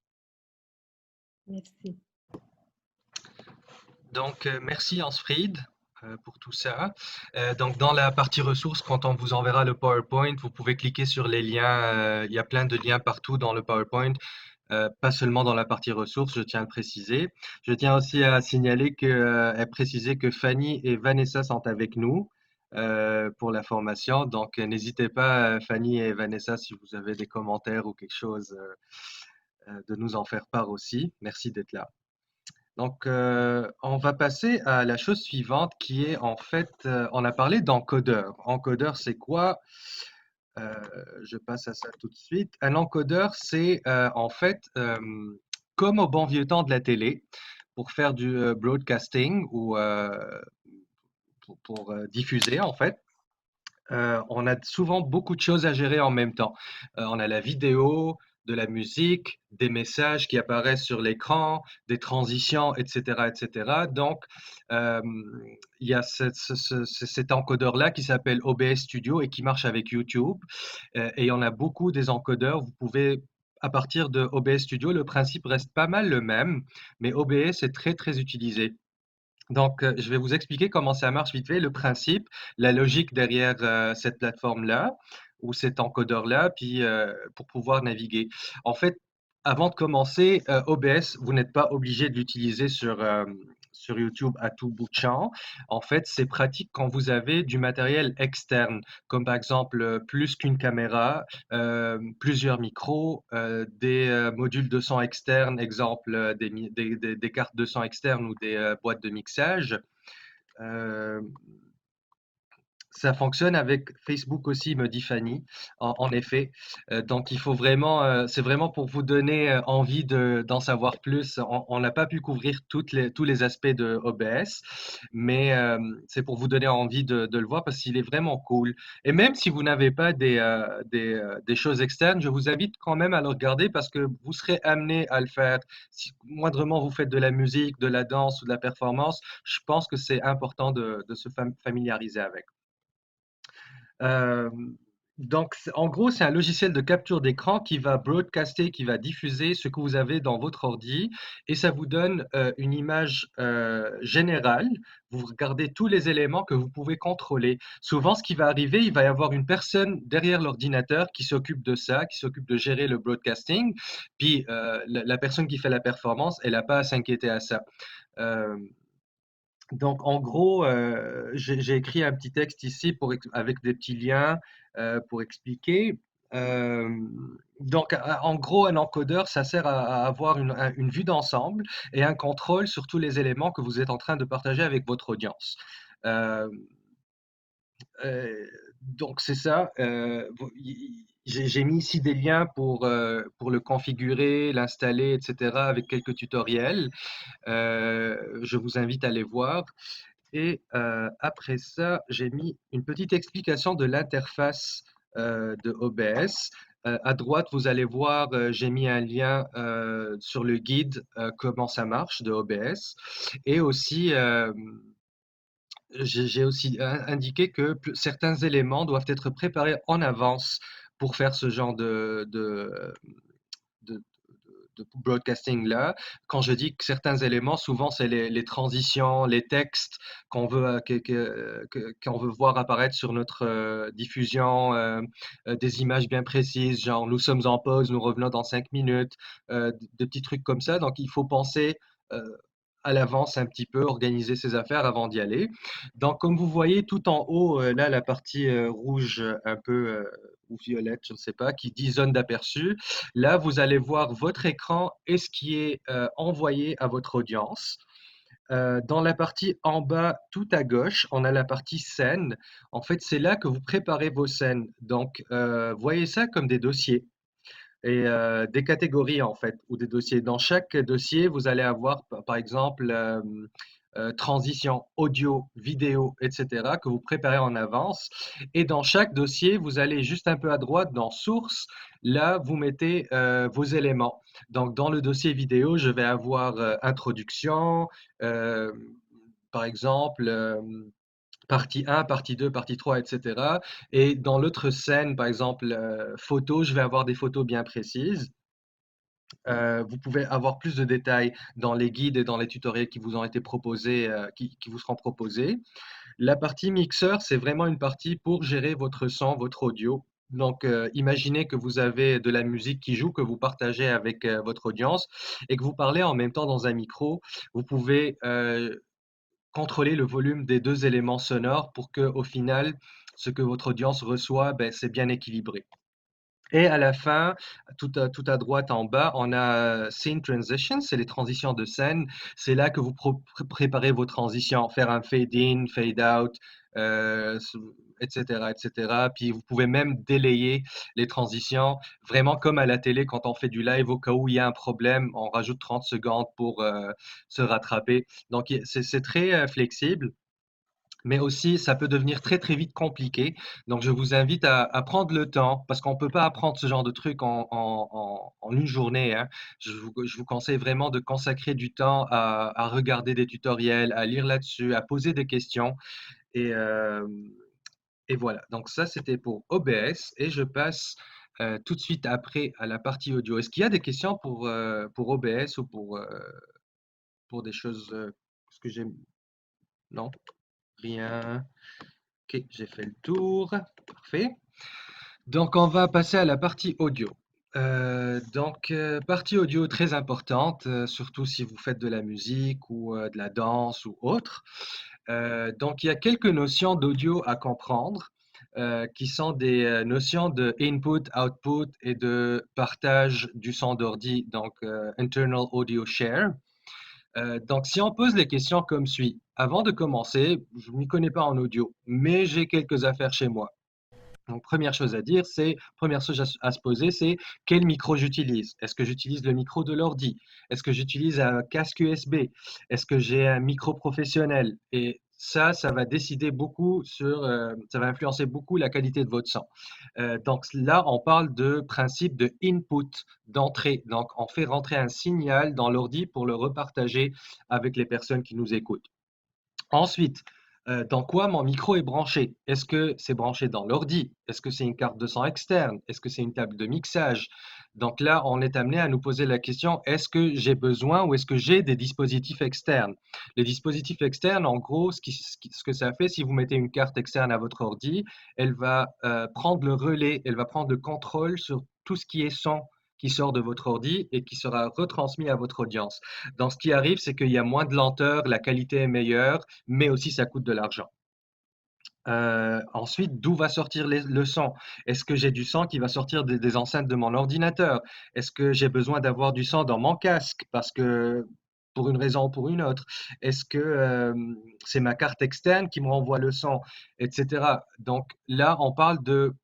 Merci. Donc, merci Ansfried pour tout ça. Donc, dans la partie ressources, quand on vous enverra le PowerPoint, vous pouvez cliquer sur les liens. Il y a plein de liens partout dans le PowerPoint, pas seulement dans la partie ressources, je tiens à le préciser. Je tiens aussi à signaler à préciser que Fanny et Vanessa sont avec nous pour la formation. Donc, n'hésitez pas, Fanny et Vanessa, si vous avez des commentaires ou quelque chose, de nous en faire part aussi. Merci d'être là. Donc, on va passer à la chose suivante qui est en fait, on a parlé d'encodeur. Encodeur, c'est quoi? Euh, je passe à ça tout de suite. Un encodeur, c'est en fait comme au bon vieux temps de la télé, pour faire du broadcasting ou pour diffuser en fait. On a souvent beaucoup de choses à gérer en même temps. On a la vidéo, de la musique, des messages qui apparaissent sur l'écran, des transitions, etc., etc. Donc, euh, il y a cet encodeur-là qui s'appelle OBS Studio et qui marche avec YouTube. Et on a beaucoup des encodeurs. Vous pouvez, à partir de OBS Studio, le principe reste pas mal le même, mais OBS est très, très utilisé. Donc, je vais vous expliquer comment ça marche vite fait, le principe, la logique derrière cette plateforme-là ou cet encodeur-là, puis pour pouvoir naviguer. En fait, avant de commencer, OBS, vous n'êtes pas obligé de l'utiliser sur YouTube à tout bout de champ. En fait, c'est pratique quand vous avez du matériel externe, comme par exemple plus qu'une caméra, plusieurs micros, des modules de son externes, exemple des cartes de son externes ou des boîtes de mixage. Euh, Ça fonctionne avec Facebook aussi, me dit Fanny, en effet. Donc, il faut vraiment, c'est vraiment pour vous donner envie d'en savoir plus. On n'a pas pu couvrir tous les aspects de OBS, mais c'est pour vous donner envie de le voir parce qu'il est vraiment cool. Et même si vous n'avez pas des choses externes, je vous invite quand même à le regarder parce que vous serez amené à le faire. Si moindrement vous faites de la musique, de la danse ou de la performance, je pense que c'est important de se familiariser avec. Euh, donc, en gros, c'est un logiciel de capture d'écran qui va broadcaster, qui va diffuser ce que vous avez dans votre ordi et ça vous donne une image générale. Vous regardez tous les éléments que vous pouvez contrôler. Souvent, ce qui va arriver, il va y avoir une personne derrière l'ordinateur qui s'occupe de ça, qui s'occupe de gérer le broadcasting. Puis, la personne qui fait la performance, elle n'a pas à s'inquiéter à ça. Euh, donc, en gros, j'ai écrit un petit texte ici avec des petits liens pour expliquer. Euh, donc, en gros, un encodeur, ça sert à avoir une vue d'ensemble et un contrôle sur tous les éléments que vous êtes en train de partager avec votre audience. Euh, donc, c'est ça. J'ai mis ici des liens pour le configurer, l'installer, etc., avec quelques tutoriels. Je vous invite à les voir. Et après ça, j'ai mis une petite explication de l'interface de OBS. À droite, vous allez voir, j'ai mis un lien sur le guide comment ça marche de OBS. Et aussi, j'ai aussi indiqué que certains éléments doivent être préparés en avance pour faire ce genre de, de broadcasting là. Quand je dis que certains éléments, souvent c'est les transitions, les textes qu'on veut, qu'on veut voir apparaître sur notre diffusion, des images bien précises, genre nous sommes en pause, nous revenons dans 5 minutes, des petits trucs comme ça. Donc il faut penser euh, à l'avance un petit peu, organiser ses affaires avant d'y aller. Donc, comme vous voyez tout en haut, là, la partie rouge un peu ou violette, je ne sais pas, qui dit zone d'aperçu, là, vous allez voir votre écran et ce qui est envoyé à votre audience. Dans la partie en bas, tout à gauche, on a la partie scène. En fait, c'est là que vous préparez vos scènes. Donc, voyez ça comme des dossiers et des catégories en fait, ou des dossiers. Dans chaque dossier, vous allez avoir par exemple transition audio, vidéo, etc., que vous préparez en avance. Et dans chaque dossier, vous allez juste un peu à droite dans Sources. Là, vous mettez vos éléments. Donc, dans le dossier vidéo, je vais avoir introduction, euh, par exemple, partie 1, partie 2, partie 3, etc. Et dans l'autre scène, par exemple, photo, je vais avoir des photos bien précises. Vous pouvez avoir plus de détails dans les guides et dans les tutoriels qui vous ont été proposés, qui vous seront proposés. La partie mixeur, c'est vraiment une partie pour gérer votre son, votre audio. Donc, imaginez que vous avez de la musique qui joue, que vous partagez avec votre audience et que vous parlez en même temps dans un micro. Vous pouvez contrôler le volume des deux éléments sonores pour que, au final, ce que votre audience reçoit, ben, c'est bien équilibré. Et à la fin, tout à droite en bas, on a Scene Transition, c'est les transitions de scène. C'est là que vous préparez vos transitions, faire un fade in, fade out, euh, etc., etc. Puis vous pouvez même délayer les transitions, vraiment comme à la télé quand on fait du live, au cas où il y a un problème, on rajoute 30 secondes pour se rattraper. Donc c'est très flexible. Mais aussi, ça peut devenir très, très vite compliqué. Donc, je vous invite à prendre le temps, parce qu'on ne peut pas apprendre ce genre de truc en une journée, hein. Je vous conseille vraiment de consacrer du temps à regarder des tutoriels, à lire là-dessus, à poser des questions. Et, euh, et voilà. Donc, ça, c'était pour OBS. Et je passe tout de suite après à la partie audio. Est-ce qu'il y a des questions pour OBS ou pour des choses que j'ai... Non? Rien. Ok, j'ai fait le tour. Parfait. Donc, on va passer à la partie audio. Partie audio très importante, surtout si vous faites de la musique ou de la danse ou autre. Donc, il y a quelques notions d'audio à comprendre, qui sont des notions de input, output et de partage du son d'ordi, donc internal audio share. Donc, si on pose les questions comme suit, avant de commencer, je ne m'y connais pas en audio, mais j'ai quelques affaires chez moi. Donc, première chose à se poser, c'est quel micro j'utilise? Est-ce que j'utilise le micro de l'ordi? Est-ce que j'utilise un casque USB? Est-ce que j'ai un micro professionnel? Et ça va décider beaucoup ça va influencer beaucoup la qualité de votre son. Donc là, on parle de principe de input, d'entrée. Donc, on fait rentrer un signal dans l'ordi pour le repartager avec les personnes qui nous écoutent. Ensuite, dans quoi mon micro est branché? Est-ce que c'est branché dans l'ordi? Est-ce que c'est une carte de son externe? Est-ce que c'est une table de mixage? Donc là, on est amené à nous poser la question, est-ce que j'ai besoin ou est-ce que j'ai des dispositifs externes? Les dispositifs externes, en gros, ce que ça fait, si vous mettez une carte externe à votre ordi, elle va prendre le relais, elle va prendre le contrôle sur tout ce qui est son qui sort de votre ordi et qui sera retransmis à votre audience. Donc, ce qui arrive, c'est qu'il y a moins de lenteur, la qualité est meilleure, mais aussi ça coûte de l'argent. Ensuite, d'où va sortir le son? Est-ce que j'ai du son qui va sortir des enceintes de mon ordinateur? Est-ce que j'ai besoin d'avoir du son dans mon casque parce que pour une raison ou pour une autre? Est-ce que c'est ma carte externe qui me renvoie le son, etc. Donc là, on parle de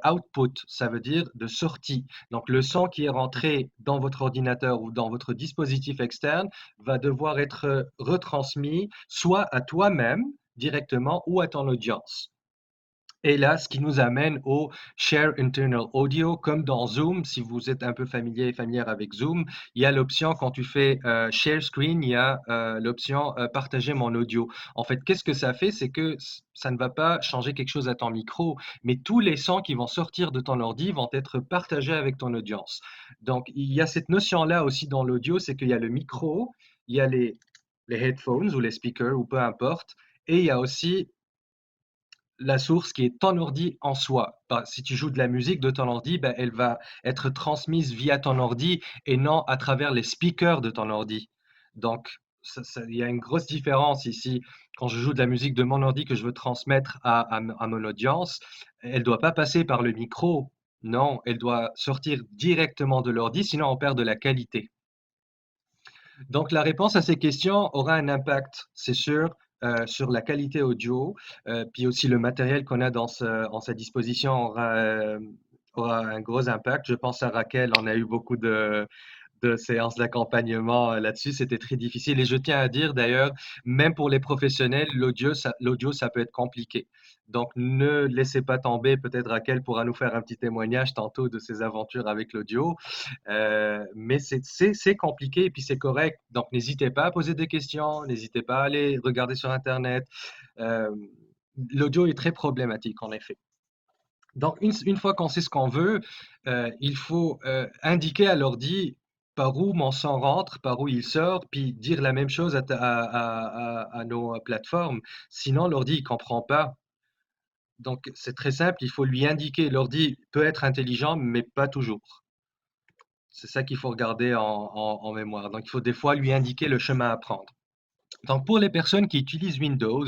output, ça veut dire de sortie. Donc le son qui est rentré dans votre ordinateur ou dans votre dispositif externe va devoir être retransmis soit à toi-même directement ou à ton audience. Et là, ce qui nous amène au Share Internal Audio, comme dans Zoom, si vous êtes un peu familière avec Zoom, il y a l'option quand tu fais Share Screen, il y a l'option Partager mon audio. En fait, qu'est-ce que ça fait? C'est que ça ne va pas changer quelque chose à ton micro, mais tous les sons qui vont sortir de ton ordi vont être partagés avec ton audience. Donc, il y a cette notion-là aussi dans l'audio, c'est qu'il y a le micro, il y a les headphones ou les speakers ou peu importe, et il y a aussi la source qui est ton ordi en soi. Si tu joues de la musique de ton ordi, ben, elle va être transmise via ton ordi et non à travers les speakers de ton ordi. Donc, il y a une grosse différence ici. Quand je joue de la musique de mon ordi que je veux transmettre à mon audience, elle ne doit pas passer par le micro. Non, elle doit sortir directement de l'ordi, sinon on perd de la qualité. Donc, la réponse à ces questions aura un impact, c'est sûr, sur la qualité audio, puis aussi le matériel qu'on a en sa disposition aura un gros impact. Je pense à Raquel, on a eu beaucoup de séances d'accompagnement là-dessus. C'était très difficile. Et je tiens à dire d'ailleurs, même pour les professionnels, l'audio, ça peut être compliqué. Donc, ne laissez pas tomber. Peut-être Raquel pourra nous faire un petit témoignage tantôt de ses aventures avec l'audio. Mais c'est compliqué et puis c'est correct. Donc, n'hésitez pas à poser des questions, n'hésitez pas à aller regarder sur Internet. Euh, L'audio est très problématique, en effet. Donc, une fois qu'on sait ce qu'on veut, il faut indiquer à l'ordi par où mon son rentre, par où il sort, puis dire la même chose à nos plateformes. Sinon, l'ordi ne comprend pas. Donc, c'est très simple, il faut lui indiquer. L'ordi peut être intelligent, mais pas toujours. C'est ça qu'il faut regarder en mémoire. Donc, il faut des fois lui indiquer le chemin à prendre. Donc, pour les personnes qui utilisent Windows,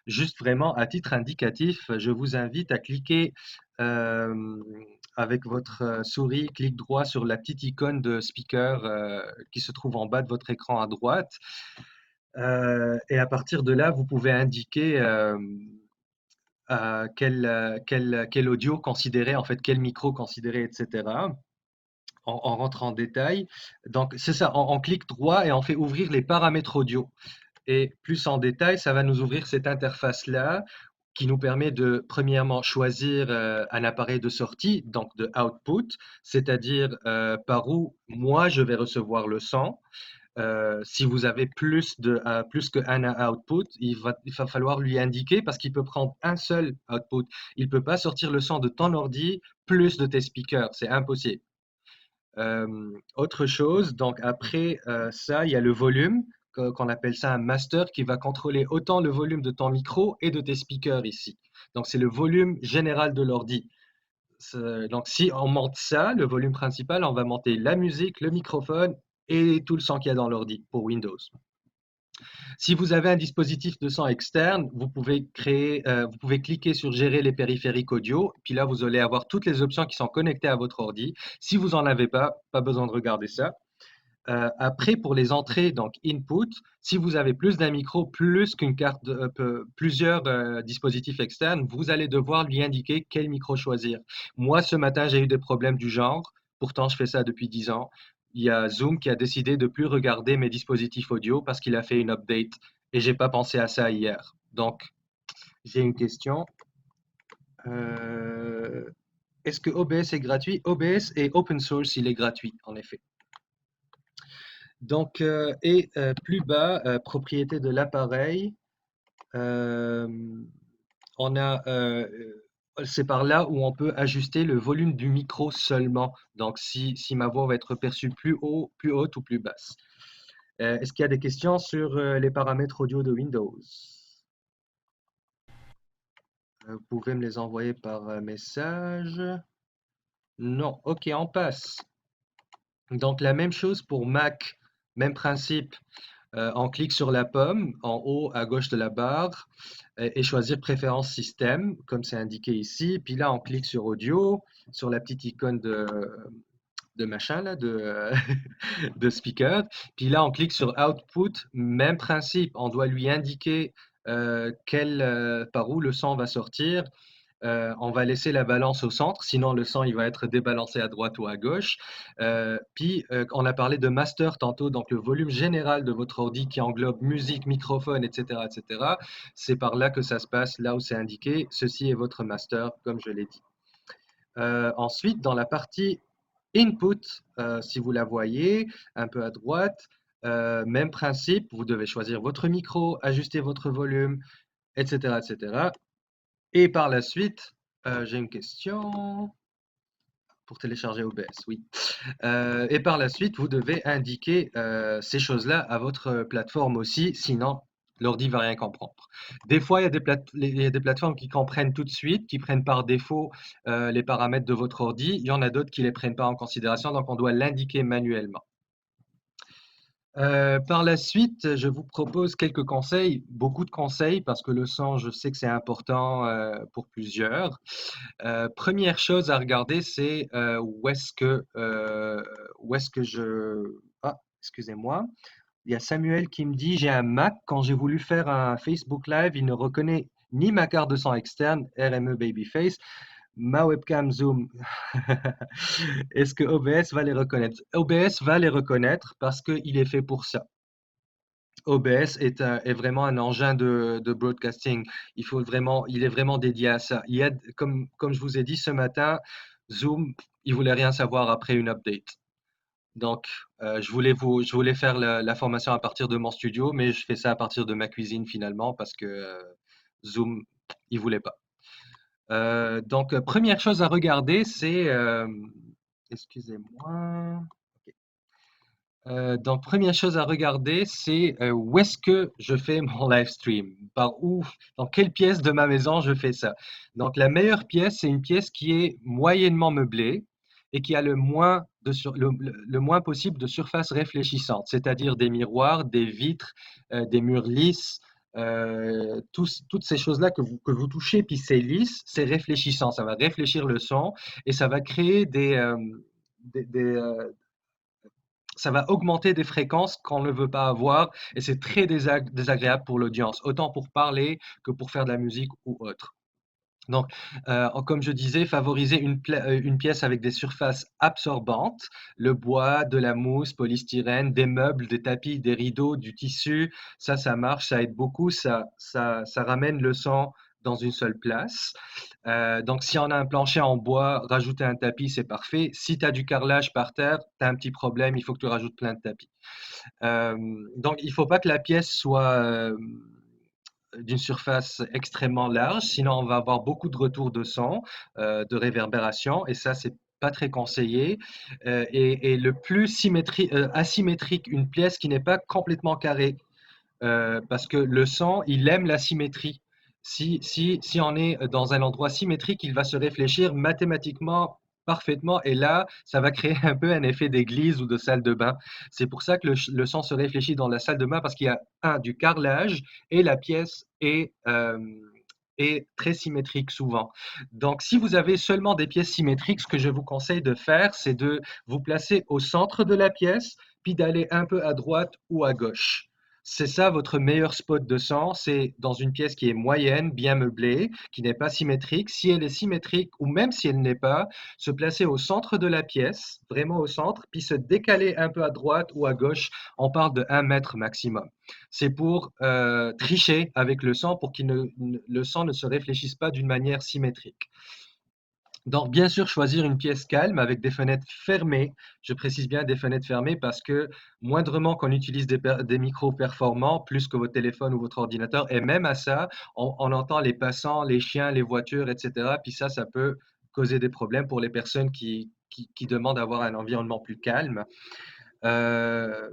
juste vraiment à titre indicatif, je vous invite à cliquer euh, avec votre souris, clic droit sur la petite icône de speaker qui se trouve en bas de votre écran à droite. Et à partir de là, vous pouvez indiquer quel audio considérer, en fait, quel micro considérer, etc. On rentre en détail. Donc, c'est ça, on clique droit et on fait ouvrir les paramètres audio. Et plus en détail, ça va nous ouvrir cette interface-là qui nous permet de, premièrement, choisir un appareil de sortie, donc de output, c'est-à-dire par où moi je vais recevoir le son. Si vous avez plus qu'un output, il va falloir lui indiquer parce qu'il peut prendre un seul output. Il ne peut pas sortir le son de ton ordi plus de tes speakers, c'est impossible. Autre chose, donc après ça, il y a le volume, qu'on appelle ça un master, qui va contrôler autant le volume de ton micro et de tes speakers ici. Donc c'est le volume général de l'ordi. Donc si on monte ça, le volume principal, on va monter la musique, le microphone et tout le son qu'il y a dans l'ordi pour Windows. Si vous avez un dispositif de son externe, vous pouvez cliquer sur Gérer les périphériques audio, puis là, vous allez avoir toutes les options qui sont connectées à votre ordi. Si vous n'en avez pas besoin de regarder ça. Après, pour les entrées, donc input, si vous avez plus d'un micro, plus qu'une carte, plusieurs dispositifs externes, vous allez devoir lui indiquer quel micro choisir. Moi, ce matin, j'ai eu des problèmes du genre. Pourtant, je fais ça depuis 10 ans. Il y a Zoom qui a décidé de plus regarder mes dispositifs audio parce qu'il a fait une update et j'ai pas pensé à ça hier. Donc, j'ai une question. Euh, Est-ce que OBS est gratuit? OBS est open source, il est gratuit, en effet. Donc, plus bas, propriété de l'appareil, euh, c'est par là où on peut ajuster le volume du micro seulement. Donc, si ma voix va être perçue plus haut, plus haute ou plus basse. Est-ce qu'il y a des questions sur les paramètres audio de Windows? Vous pouvez me les envoyer par message. Non, ok, on passe. Donc, la même chose pour Mac, même principe. On clique sur la pomme en haut à gauche de la barre et choisir préférence système, comme c'est indiqué ici. Puis là, on clique sur audio, sur la petite icône de machin, là, de speaker. Puis là, on clique sur output, même principe. On doit lui indiquer par où le son va sortir. On va laisser la balance au centre, sinon le son il va être débalancé à droite ou à gauche. On a parlé de master tantôt, donc le volume général de votre ordi qui englobe musique, microphone, etc., etc. C'est par là que ça se passe, là où c'est indiqué. Ceci est votre master, comme je l'ai dit. Ensuite, dans la partie input, si vous la voyez un peu à droite, même principe, vous devez choisir votre micro, ajuster votre volume, etc., etc. Et par la suite, j'ai une question pour télécharger OBS, oui. Et par la suite, vous devez indiquer ces choses-là à votre plateforme aussi, sinon l'ordi ne va rien comprendre. Des fois, il y a des plateformes qui comprennent tout de suite, qui prennent par défaut les paramètres de votre ordi. Il y en a d'autres qui ne les prennent pas en considération, donc on doit l'indiquer manuellement. Par la suite, je vous propose quelques conseils, beaucoup de conseils, parce que le son, je sais que c'est important pour plusieurs. Première chose à regarder, c'est où est-ce que je... Ah, excusez-moi. Il y a Samuel qui me dit, j'ai un Mac, quand j'ai voulu faire un Facebook Live, il ne reconnaît ni ma carte de son externe, RME Babyface. Ma webcam Zoom, est-ce que OBS va les reconnaître? OBS va les reconnaître parce qu'il est fait pour ça. OBS est vraiment un engin de broadcasting. Il est vraiment dédié à ça. Comme je vous ai dit ce matin, Zoom, il voulait rien savoir après une update. Donc, je voulais faire la formation à partir de mon studio, mais je fais ça à partir de ma cuisine finalement parce que Zoom, il voulait pas. Donc, première chose à regarder, c'est, excusez-moi. Donc, première chose à regarder, c'est où est-ce que je fais mon live stream? Par où, dans quelle pièce de ma maison je fais ça? Donc, la meilleure pièce, c'est une pièce qui est moyennement meublée et qui a le moins possible de surface réfléchissante, c'est-à-dire des miroirs, des vitres, des murs lisses, toutes ces choses-là que vous touchez, puis c'est lisse, c'est réfléchissant, ça va réfléchir le son et ça va créer des, ça va augmenter des fréquences qu'on ne veut pas avoir et c'est très désagréable pour l'audience, autant pour parler que pour faire de la musique ou autre. Donc, comme je disais, favoriser une pièce avec des surfaces absorbantes, le bois, de la mousse, polystyrène, des meubles, des tapis, des rideaux, du tissu, ça marche, ça aide beaucoup, ça ramène le son dans une seule place. Donc, si on a un plancher en bois, rajouter un tapis, c'est parfait. Si tu as du carrelage par terre, tu as un petit problème, il faut que tu rajoutes plein de tapis. Donc, il ne faut pas que la pièce soit d'une surface extrêmement large, sinon on va avoir beaucoup de retours de son, de réverbération, et ça, c'est pas très conseillé. Et le plus asymétrique une pièce qui n'est pas complètement carrée, parce que le son, il aime la symétrie. Si on est dans un endroit symétrique, il va se réfléchir mathématiquement parfaitement et là, ça va créer un peu un effet d'église ou de salle de bain. C'est pour ça que le son se réfléchit dans la salle de bain parce qu'il y a du carrelage et la pièce est très symétrique souvent. Donc, si vous avez seulement des pièces symétriques, ce que je vous conseille de faire, c'est de vous placer au centre de la pièce, puis d'aller un peu à droite ou à gauche. C'est ça votre meilleur spot de son, c'est dans une pièce qui est moyenne, bien meublée, qui n'est pas symétrique. Si elle est symétrique ou même si elle n'est pas, se placer au centre de la pièce, vraiment au centre, puis se décaler un peu à droite ou à gauche. On parle de 1 mètre maximum. C'est pour tricher avec le son, pour que le son ne se réfléchisse pas d'une manière symétrique. Donc, bien sûr, choisir une pièce calme avec des fenêtres fermées. Je précise bien des fenêtres fermées parce que moindrement qu'on utilise des micros performants, plus que votre téléphone ou votre ordinateur, et même à ça, on entend les passants, les chiens, les voitures, etc. Puis ça peut causer des problèmes pour les personnes qui demandent d'avoir un environnement plus calme. Euh,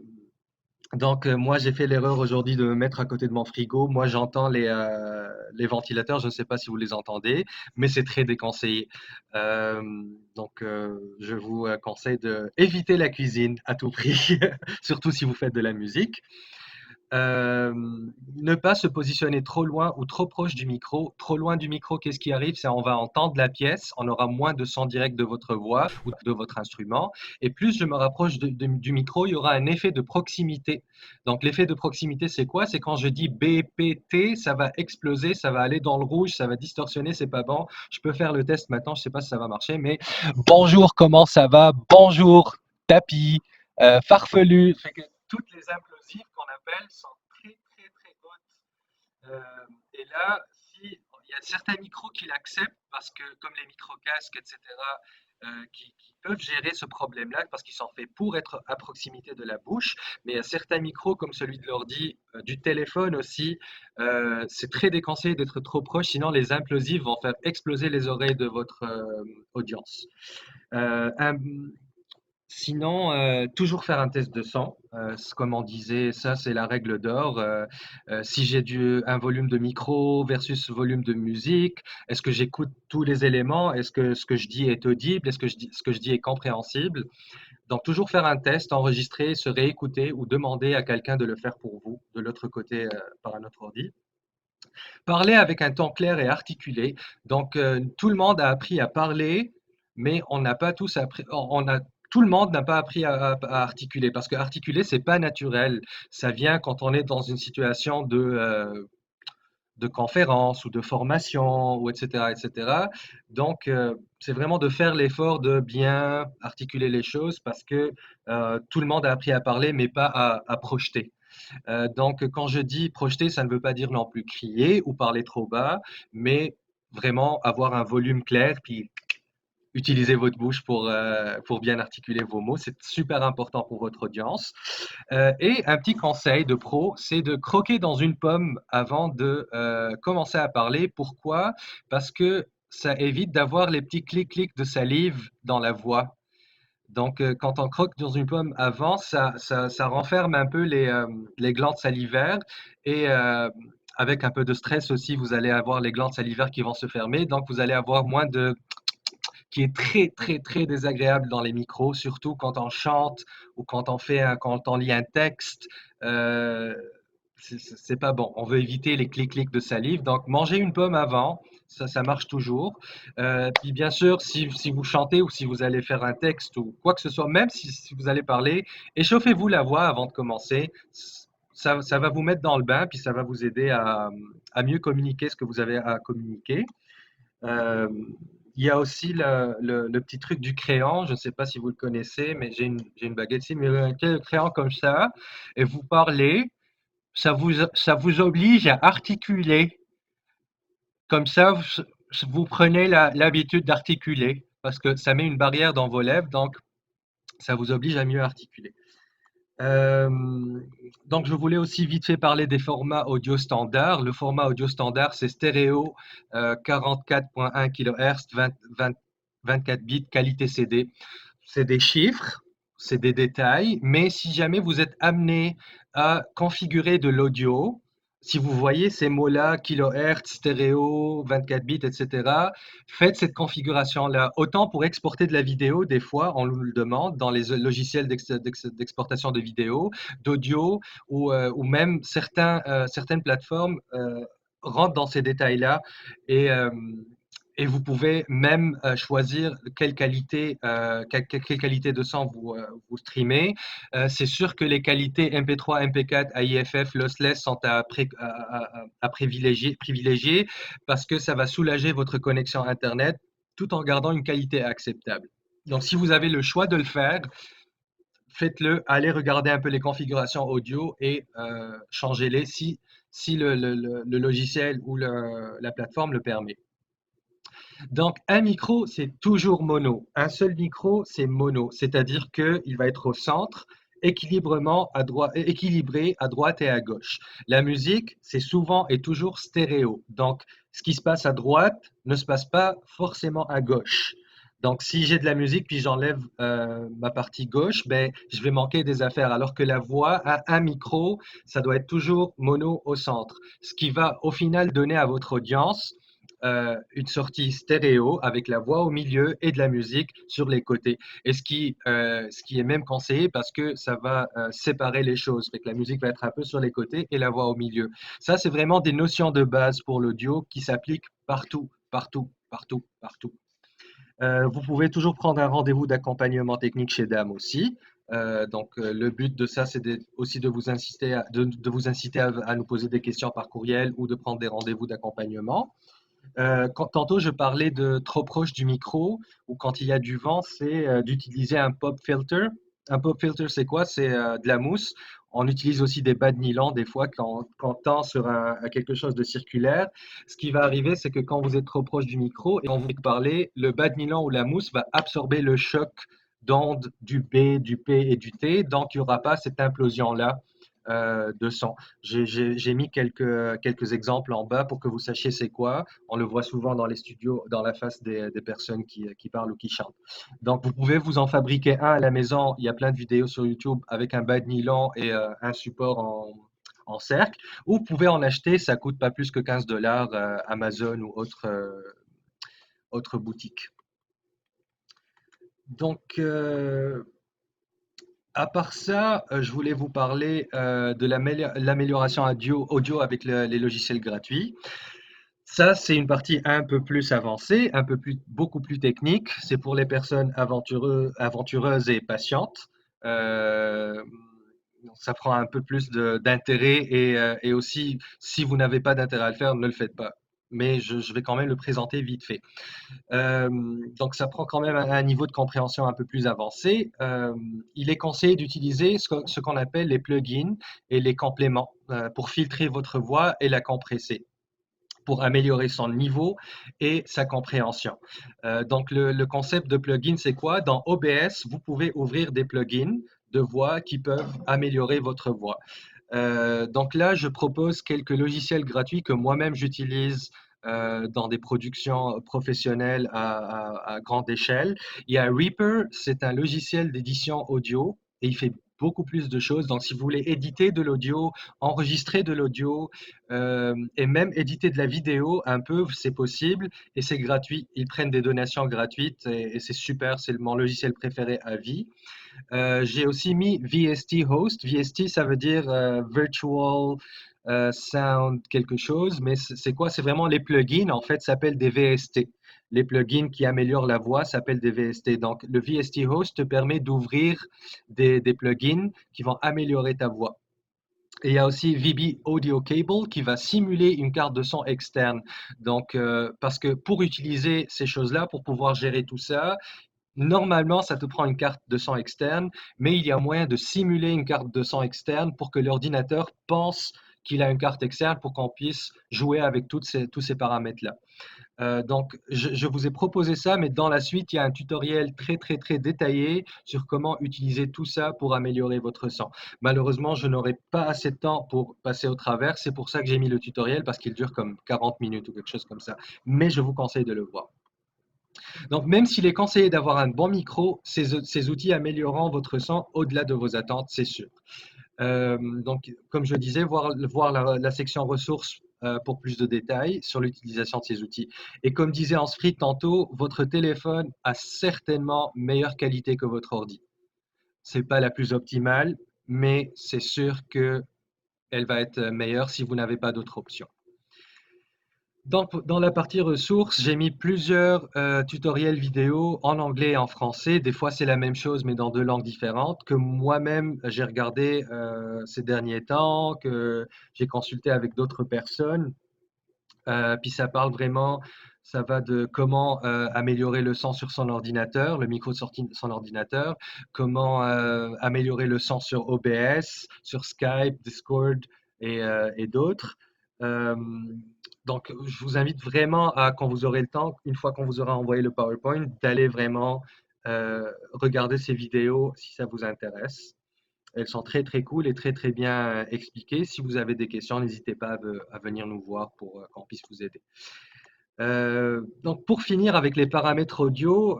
donc, moi, j'ai fait l'erreur aujourd'hui de me mettre à côté de mon frigo. Moi, j'entends les ventilateurs, je ne sais pas si vous les entendez, mais c'est très déconseillé. Euh, donc, je vous conseille d'éviter la cuisine à tout prix, surtout si vous faites de la musique. Euh, Ne pas se positionner trop loin ou trop proche du micro. Trop loin du micro, qu'est-ce qui arrive? C'est on va entendre la pièce, on aura moins de son direct de votre voix ou de votre instrument. Et plus je me rapproche du micro, il y aura un effet de proximité. Donc l'effet de proximité, c'est quoi? C'est quand je dis BPT, ça va exploser, ça va aller dans le rouge, ça va distorsionner, c'est pas bon. Je peux faire le test maintenant, je sais pas si ça va marcher, mais bonjour, comment ça va? Bonjour, tapis, farfelu. Fait que toutes les implosives qu'on appelle sont très très très hautes. Et là, si il y a certains micros qui l'acceptent parce que comme les micro-casques, etc., qui peuvent gérer ce problème-là parce qu'ils sont faits pour être à proximité de la bouche, mais il y a certains micros comme celui de l'ordi, du téléphone aussi, c'est très déconseillé d'être trop proche, sinon les implosives vont faire exploser les oreilles de votre audience. Un, Sinon, toujours faire un test de son. Comme on disait, ça c'est la règle d'or. Si j'ai un volume de micro versus volume de musique, est-ce que j'écoute tous les éléments? Est-ce que ce que je dis est audible? Est-ce que ce que je dis est compréhensible? Donc toujours faire un test, enregistrer, se réécouter ou demander à quelqu'un de le faire pour vous, de l'autre côté par un autre ordi. Parler avec un ton clair et articulé. Donc tout le monde a appris à parler, mais on n'a pas tous appris. Tout le monde n'a pas appris à articuler parce que articuler, c'est pas naturel. Ça vient quand on est dans une situation de conférences ou de formations, ou etc., etc. Donc, c'est vraiment de faire l'effort de bien articuler les choses parce que tout le monde a appris à parler, mais pas à projeter. Donc, quand je dis projeter, ça ne veut pas dire non plus crier ou parler trop bas, mais vraiment avoir un volume clair, puis utiliser votre bouche pour bien articuler vos mots. C'est super important pour votre audience. Et un petit conseil de pro, c'est de croquer dans une pomme avant de commencer à parler. Pourquoi? Parce que ça évite d'avoir les petits clics-clics de salive dans la voix. Donc, quand on croque dans une pomme avant, ça renferme un peu les glandes salivaires et avec un peu de stress aussi, vous allez avoir les glandes salivaires qui vont se fermer. Donc, vous allez avoir moins de qui est très, très, très désagréable dans les micros, surtout quand on chante ou quand on lit un texte. Euh, c'est pas bon. On veut éviter les clics-clics de salive. Donc, manger une pomme avant, ça marche toujours. Puis, bien sûr, si vous chantez ou si vous allez faire un texte ou quoi que ce soit, même si vous allez parler, échauffez-vous la voix avant de commencer. Ça va vous mettre dans le bain, puis ça va vous aider à mieux communiquer ce que vous avez à communiquer. Euh, il y a aussi le petit truc du crayon. Je ne sais pas si vous le connaissez, mais j'ai une baguette ici, mais un crayon comme ça, et vous parlez, ça vous oblige à articuler. Comme ça, vous prenez l'habitude d'articuler, parce que ça met une barrière dans vos lèvres, donc ça vous oblige à mieux articuler. Euh, donc, je voulais aussi vite fait parler des formats audio standards. Le format audio standard, c'est stéréo, 44.1 kHz, 24 bits, qualité CD. C'est des chiffres, c'est des détails, mais si jamais vous êtes amené à configurer de l'audio, si vous voyez ces mots-là, kilohertz, stéréo, 24 bits, etc., faites cette configuration-là. Autant pour exporter de la vidéo, des fois, on nous le demande dans les logiciels d'exportation de vidéo, d'audio, ou même certaines plateformes rentrent dans ces détails-là et vous pouvez même choisir quelle qualité de son vous streamez. C'est sûr que les qualités MP3, MP4, AIFF, lossless sont à privilégier parce que ça va soulager votre connexion Internet tout en gardant une qualité acceptable. Donc, si vous avez le choix de le faire, faites-le, allez regarder un peu les configurations audio et changez-les si le logiciel ou la plateforme le permet. Donc, un micro, c'est toujours mono. Un seul micro, c'est mono. C'est-à-dire qu'il va être au centre, équilibré à droite et à gauche. La musique, c'est souvent et toujours stéréo. Donc, ce qui se passe à droite ne se passe pas forcément à gauche. Donc, si j'ai de la musique puis j'enlève ma partie gauche, ben, je vais manquer des affaires. Alors que la voix à un micro, ça doit être toujours mono au centre. Ce qui va au final donner à votre audience une sortie stéréo avec la voix au milieu et de la musique sur les côtés. Et ce qui est même conseillé parce que ça va séparer les choses. Fait que la musique va être un peu sur les côtés et la voix au milieu. Ça, c'est vraiment des notions de base pour l'audio qui s'appliquent partout, partout, partout, partout. Vous pouvez toujours prendre un rendez-vous d'accompagnement technique chez Dame aussi. Le but de ça, c'est aussi de vous de vous inciter à nous poser des questions par courriel ou de prendre des rendez-vous d'accompagnement. Tantôt, je parlais de trop proche du micro ou quand il y a du vent, c'est d'utiliser un pop filter. Un pop filter, c'est quoi? C'est de la mousse. On utilise aussi des bas de nylon des fois quand on tend sur quelque chose de circulaire. Ce qui va arriver, c'est que quand vous êtes trop proche du micro et quand vous parlez, le bas de nylon ou la mousse va absorber le choc d'ondes du B, du P et du T. Donc, il n'y aura pas cette implosion-là de son. J'ai mis quelques exemples en bas pour que vous sachiez c'est quoi. On le voit souvent dans les studios, dans la face des personnes qui parlent ou qui chantent. Donc, vous pouvez vous en fabriquer un à la maison. Il y a plein de vidéos sur YouTube avec un bas de nylon et un support en cercle. Ou vous pouvez en acheter, ça coûte pas plus que 15 dollars Amazon ou autre boutique. Donc, à part ça, je voulais vous parler de l'amélioration audio avec les logiciels gratuits. Ça, c'est une partie un peu plus avancée, beaucoup plus technique. C'est pour les personnes aventureuses et patientes. Euh, Ça prend un peu plus d'intérêt et aussi, si vous n'avez pas d'intérêt à le faire, ne le faites pas. Mais je vais quand même le présenter vite fait. Euh, donc, ça prend quand même un niveau de compréhension un peu plus avancé. Il est conseillé d'utiliser ce qu'on appelle les plugins et les compléments pour filtrer votre voix et la compresser, pour améliorer son niveau et sa compréhension. Donc, le concept de plugin, c'est quoi? Dans OBS, vous pouvez ouvrir des plugins de voix qui peuvent améliorer votre voix. Donc là, je propose quelques logiciels gratuits que moi-même j'utilise dans des productions professionnelles à grande échelle. Il y a Reaper, c'est un logiciel d'édition audio et il fait beaucoup plus de choses. Donc, si vous voulez éditer de l'audio, enregistrer de l'audio et même éditer de la vidéo un peu, c'est possible et c'est gratuit. Ils prennent des donations gratuites et c'est super. C'est mon logiciel préféré à vie. J'ai aussi mis VST Host. VST, ça veut dire Virtual Sound quelque chose, mais c'est quoi? C'est vraiment les plugins, en fait, s'appellent des VST. Les plugins qui améliorent la voix s'appellent des VST. Donc, le VST Host te permet d'ouvrir des plugins qui vont améliorer ta voix. Et il y a aussi VB Audio Cable qui va simuler une carte de son externe. Donc, parce que pour utiliser ces choses-là, pour pouvoir gérer tout ça, normalement, ça te prend une carte de son externe, mais il y a moyen de simuler une carte de son externe pour que l'ordinateur pense qu'il a une carte externe pour qu'on puisse jouer avec tous ces paramètres-là. Donc, je vous ai proposé ça, mais dans la suite, il y a un tutoriel très, très, très détaillé sur comment utiliser tout ça pour améliorer votre son. Malheureusement, je n'aurai pas assez de temps pour passer au travers. C'est pour ça que j'ai mis le tutoriel, parce qu'il dure comme 40 minutes ou quelque chose comme ça. Mais je vous conseille de le voir. Donc, même s'il est conseillé d'avoir un bon micro, ces outils amélioreront votre son au-delà de vos attentes, c'est sûr. Donc, comme je disais, voir la section ressources pour plus de détails sur l'utilisation de ces outils. Et comme disait Ansfried tantôt, votre téléphone a certainement meilleure qualité que votre ordi. C'est pas la plus optimale, mais c'est sûr qu'elle va être meilleure si vous n'avez pas d'autre option. Dans la partie ressources, j'ai mis plusieurs tutoriels vidéo en anglais et en français. Des fois, c'est la même chose, mais dans deux langues différentes, que moi-même, j'ai regardé ces derniers temps, que j'ai consulté avec d'autres personnes. Puis ça parle vraiment, ça va de comment améliorer le son sur son ordinateur, le micro de sortie de son ordinateur, comment améliorer le son sur OBS, sur Skype, Discord et d'autres. Euh, donc, je vous invite vraiment à, quand vous aurez le temps, une fois qu'on vous aura envoyé le PowerPoint, d'aller vraiment regarder ces vidéos si ça vous intéresse. Elles sont très très cool et très très bien expliquées. Si vous avez des questions, n'hésitez pas à venir nous voir pour qu'on puisse vous aider. Donc pour finir avec les paramètres audio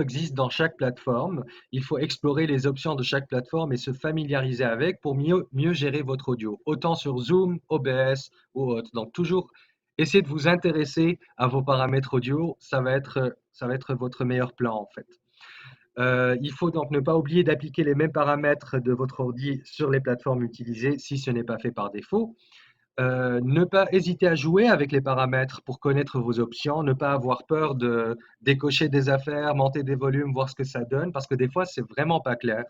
existent dans chaque plateforme. Il faut explorer les options de chaque plateforme et se familiariser avec pour mieux gérer votre audio, autant sur Zoom, OBS ou autre. Donc toujours essayez de vous intéresser à vos paramètres audio, ça va être votre meilleur plan en fait. Il faut donc ne pas oublier d'appliquer les mêmes paramètres de votre ordi sur les plateformes utilisées si ce n'est pas fait par défaut. Ne pas hésiter à jouer avec les paramètres pour connaître vos options, ne pas avoir peur de décocher des affaires, monter des volumes, voir ce que ça donne, parce que des fois, c'est vraiment pas clair.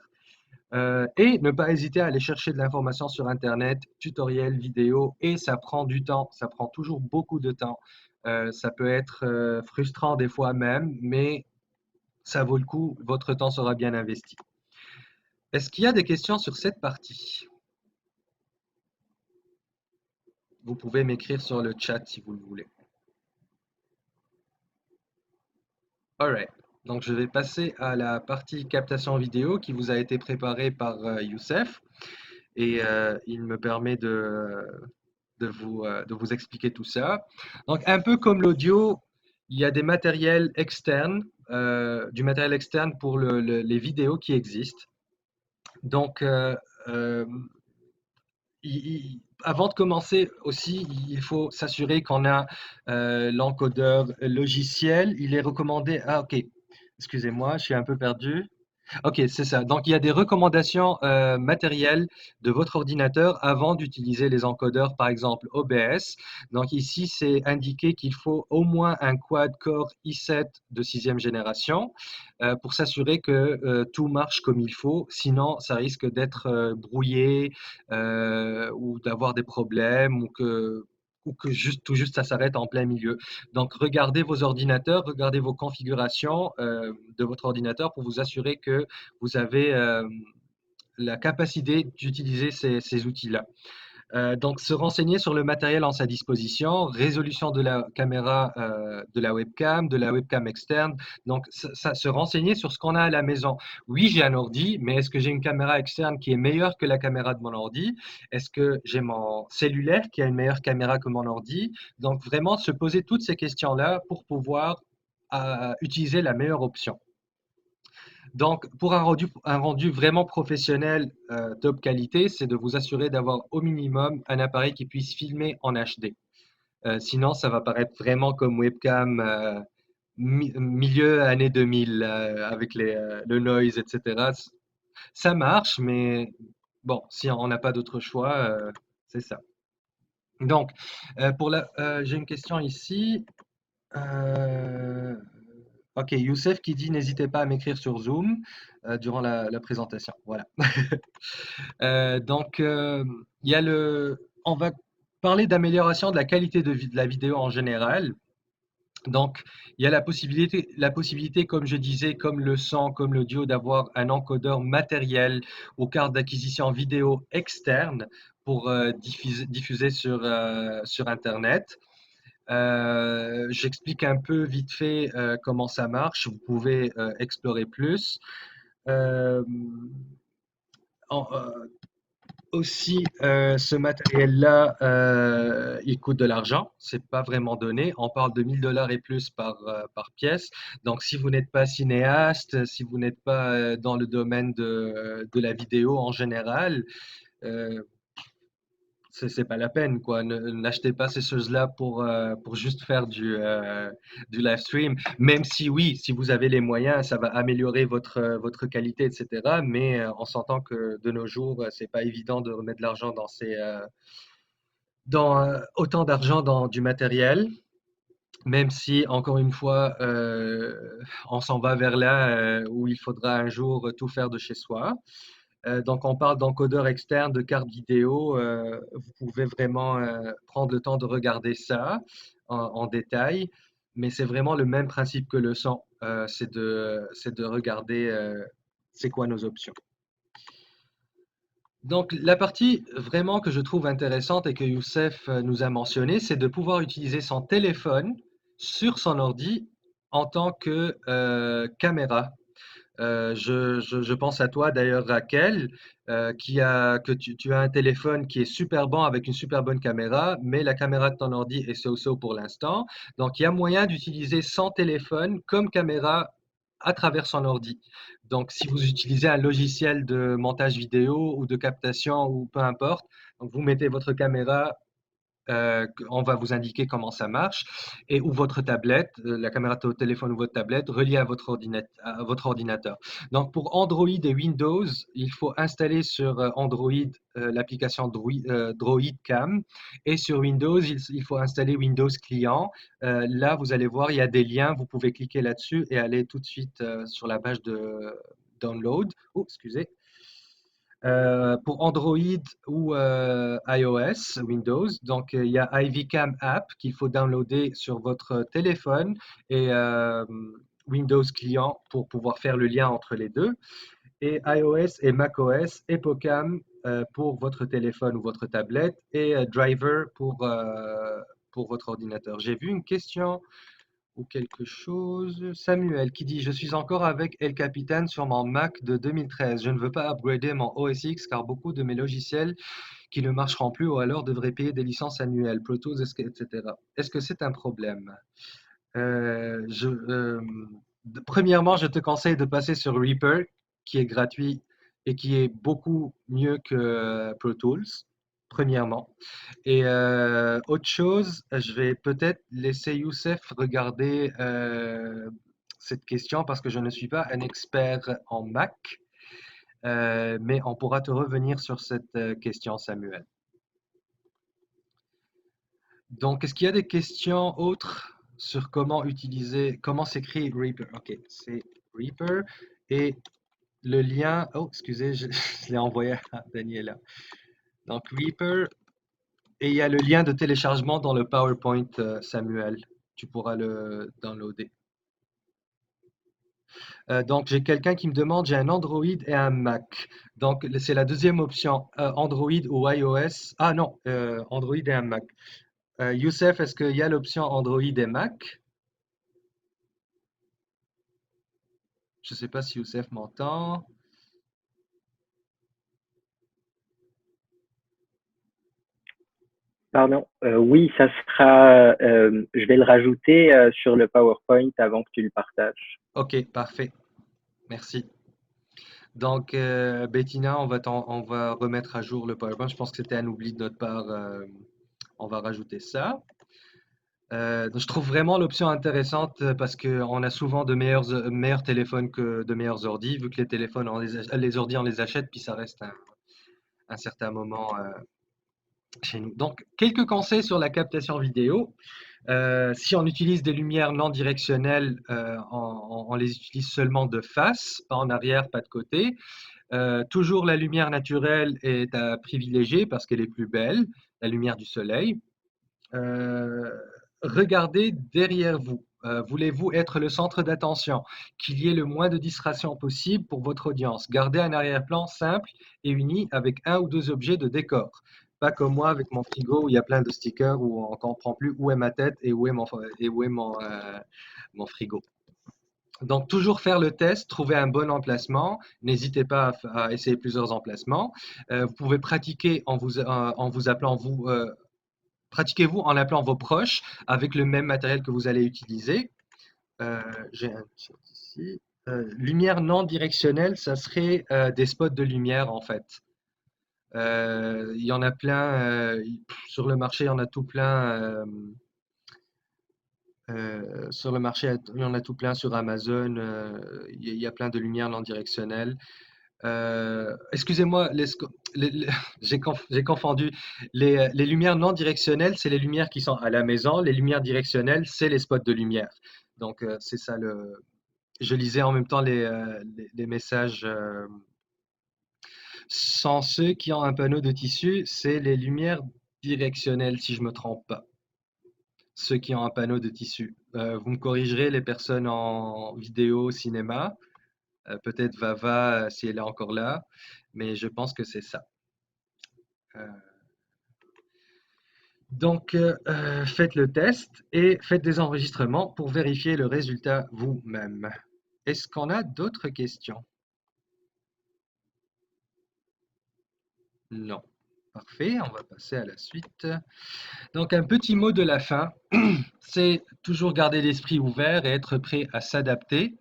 Et ne pas hésiter à aller chercher de l'information sur Internet, tutoriels, vidéos, et ça prend du temps, ça prend toujours beaucoup de temps. Ça peut être frustrant des fois même, mais ça vaut le coup, votre temps sera bien investi. Est-ce qu'il y a des questions sur cette partie? Vous pouvez m'écrire sur le chat si vous le voulez. Alright. Donc je vais passer à la partie captation vidéo qui vous a été préparée par Youssef et il me permet de vous expliquer tout ça. Donc un peu comme l'audio, il y a des matériels externes, du matériel externe pour les vidéos qui existent. Donc euh, avant de commencer aussi, il faut s'assurer qu'on a l'encodeur logiciel. Il est recommandé. Ah, ok. Excusez-moi, je suis un peu perdu. Ok, c'est ça. Donc, il y a des recommandations matérielles de votre ordinateur avant d'utiliser les encodeurs, par exemple OBS. Donc, ici, c'est indiqué qu'il faut au moins un quad-core i7 de sixième génération pour s'assurer que tout marche comme il faut. Sinon, ça risque d'être brouillé ou d'avoir des problèmes ou que juste, tout juste ça s'arrête en plein milieu. Donc, regardez vos ordinateurs, regardez vos configurations de votre ordinateur pour vous assurer que vous avez la capacité d'utiliser ces outils-là. Donc, se renseigner sur le matériel en sa disposition, résolution de la webcam externe. Donc, se renseigner sur ce qu'on a à la maison. Oui, j'ai un ordi, mais est-ce que j'ai une caméra externe qui est meilleure que la caméra de mon ordi? Est-ce que j'ai mon cellulaire qui a une meilleure caméra que mon ordi? Donc, vraiment se poser toutes ces questions-là pour pouvoir utiliser la meilleure option. Donc, pour un rendu vraiment professionnel, top qualité, c'est de vous assurer d'avoir au minimum un appareil qui puisse filmer en HD. Sinon, ça va paraître vraiment comme webcam milieu année 2000 avec le noise, etc. Ça marche, mais bon, si on n'a pas d'autre choix, c'est ça. Donc, j'ai une question ici. Euh, Ok, Youssef qui dit n'hésitez pas à m'écrire sur Zoom durant la présentation. Voilà. Donc, il y a on va parler d'amélioration de la qualité de la vidéo en général. Donc, il y a la possibilité, comme je disais, comme le son, comme l'audio, d'avoir un encodeur matériel ou carte d'acquisition vidéo externe pour diffuser sur Internet. J'explique un peu vite fait comment ça marche. Vous pouvez explorer plus. Euh, Aussi, ce matériel-là, il coûte de l'argent. C'est pas vraiment donné. On parle de 1000 $ et plus par pièce. Donc, si vous n'êtes pas cinéaste, si vous n'êtes pas dans le domaine de la vidéo en général, euh, c'est pas la peine, quoi. N'achetez pas ces choses-là pour juste faire du live stream. Même si oui, si vous avez les moyens, ça va améliorer votre qualité, etc. Mais on s'entend que de nos jours, c'est pas évident de remettre de l'argent dans autant d'argent dans du matériel. Même si, encore une fois, on s'en va vers là où il faudra un jour tout faire de chez soi. Donc, on parle d'encodeur externe, de carte vidéo. Vous pouvez vraiment prendre le temps de regarder ça en détail, mais c'est vraiment le même principe que le son. C'est de regarder c'est quoi nos options. Donc, la partie vraiment que je trouve intéressante et que Youssef nous a mentionné, c'est de pouvoir utiliser son téléphone sur son ordi en tant que caméra. Je pense à toi d'ailleurs, Raquel, que tu as un téléphone qui est super bon avec une super bonne caméra, mais la caméra de ton ordi est so-so pour l'instant. Donc, il y a moyen d'utiliser son téléphone comme caméra à travers son ordi. Donc, si vous utilisez un logiciel de montage vidéo ou de captation ou peu importe, donc vous mettez votre caméra on va vous indiquer comment ça marche, et ou votre tablette, la caméra de votre téléphone ou votre tablette reliée à votre ordinateur. Donc pour Android et Windows, il faut installer sur Android l'application Droid Cam, et sur Windows, il faut installer Windows Client. Là, vous allez voir, il y a des liens, vous pouvez cliquer là-dessus et aller tout de suite sur la page de download. Oh, excusez. Pour Android ou iOS, Windows. Donc, il y a iVCam App qu'il faut downloader sur votre téléphone et Windows Client pour pouvoir faire le lien entre les deux. Et iOS et macOS, EpoCam pour votre téléphone ou votre tablette et Driver pour votre ordinateur. J'ai vu une question ou quelque chose. Samuel qui dit: Je suis encore avec El Capitan sur mon Mac de 2013. Je ne veux pas upgrader mon OS X car beaucoup de mes logiciels qui ne marcheront plus ou alors devraient payer des licences annuelles, Pro Tools, etc. Est-ce que c'est un problème? Euh, je, euh, Premièrement, je te conseille de passer sur Reaper, qui est gratuit et qui est beaucoup mieux que Pro Tools, premièrement. Et autre chose, je vais peut-être laisser Youssef regarder cette question parce que je ne suis pas un expert en Mac, mais on pourra te revenir sur cette question, Samuel. Donc, est-ce qu'il y a des questions autres sur comment s'écrit Reaper? Ok, c'est Reaper et le lien. Oh, excusez, je l'ai envoyé à Daniela. Donc, Reaper, et il y a le lien de téléchargement dans le PowerPoint, Samuel. Tu pourras le downloader. Donc, j'ai quelqu'un qui me demande, j'ai un Android et un Mac. Donc, c'est la deuxième option, Android ou iOS. Ah non, Android et un Mac. Youssef, est-ce qu'il y a l'option Android et Mac? Je ne sais pas si Youssef m'entend. Pardon. Oui, ça sera. Je vais le rajouter sur le PowerPoint avant que tu le partages. Ok, parfait. Merci. Donc, Bettina, on va remettre à jour le PowerPoint. Je pense que c'était un oubli de notre part. On va rajouter ça. Je trouve vraiment l'option intéressante parce qu'on a souvent de meilleurs téléphones que de meilleurs ordi, vu que les téléphones, les ordi, on les achète, puis ça reste un certain moment chez nous. Donc, quelques conseils sur la captation vidéo. Si on utilise des lumières non directionnelles, on les utilise seulement de face, pas en arrière, pas de côté. Toujours la lumière naturelle est à privilégier parce qu'elle est plus belle, la lumière du soleil. Euh, Regardez derrière vous. Voulez-vous être le centre d'attention? Qu'il y ait le moins de distractions possible pour votre audience. Gardez un arrière-plan simple et uni avec un ou deux objets de décor. Pas comme moi avec mon frigo où il y a plein de stickers où on ne comprend plus où est ma tête et où est mon frigo. Donc, toujours faire le test, trouver un bon emplacement. N'hésitez pas à essayer plusieurs emplacements. Vous pouvez pratiquer en vous appelant pratiquez-vous en appelant vos proches avec le même matériel que vous allez utiliser. J'ai un chat ici. Lumière non directionnelle, ça serait des spots de lumière en fait. Il y en a plein sur le marché, il y en a tout plein. Sur le marché, il y en a tout plein sur Amazon. Il y a plein de lumières non directionnelles. Excusez-moi, j'ai confondu. Les lumières non directionnelles, c'est les lumières qui sont à la maison. Les lumières directionnelles, c'est les spots de lumière. Donc, c'est ça le. Je lisais en même temps les messages. Sans ceux qui ont un panneau de tissu, c'est les lumières directionnelles, si je me trompe pas. Ceux qui ont un panneau de tissu. Vous me corrigerez, les personnes en vidéo, cinéma. Peut-être Vava, si elle est encore là, mais je pense que c'est ça. Euh, donc, faites le test et faites des enregistrements pour vérifier le résultat vous-même. Est-ce qu'on a d'autres questions? Non. Parfait, on va passer à la suite. Donc, un petit mot de la fin, c'est toujours garder l'esprit ouvert et être prêt à s'adapter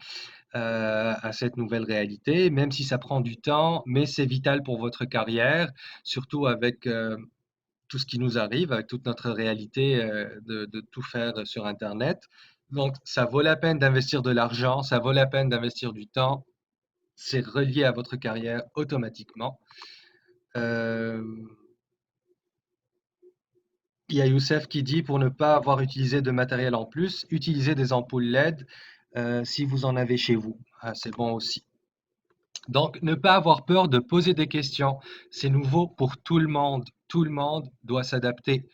à cette nouvelle réalité, même si ça prend du temps, mais c'est vital pour votre carrière, surtout avec tout ce qui nous arrive, avec toute notre réalité de tout faire sur Internet. Donc, ça vaut la peine d'investir de l'argent, ça vaut la peine d'investir du temps. C'est relié à votre carrière automatiquement. Euh, il y a Youssef qui dit, pour ne pas avoir utilisé de matériel en plus, utilisez des ampoules LED si vous en avez chez vous. Ah, c'est bon aussi. Donc, ne pas avoir peur de poser des questions. C'est nouveau pour tout le monde. Tout le monde doit s'adapter.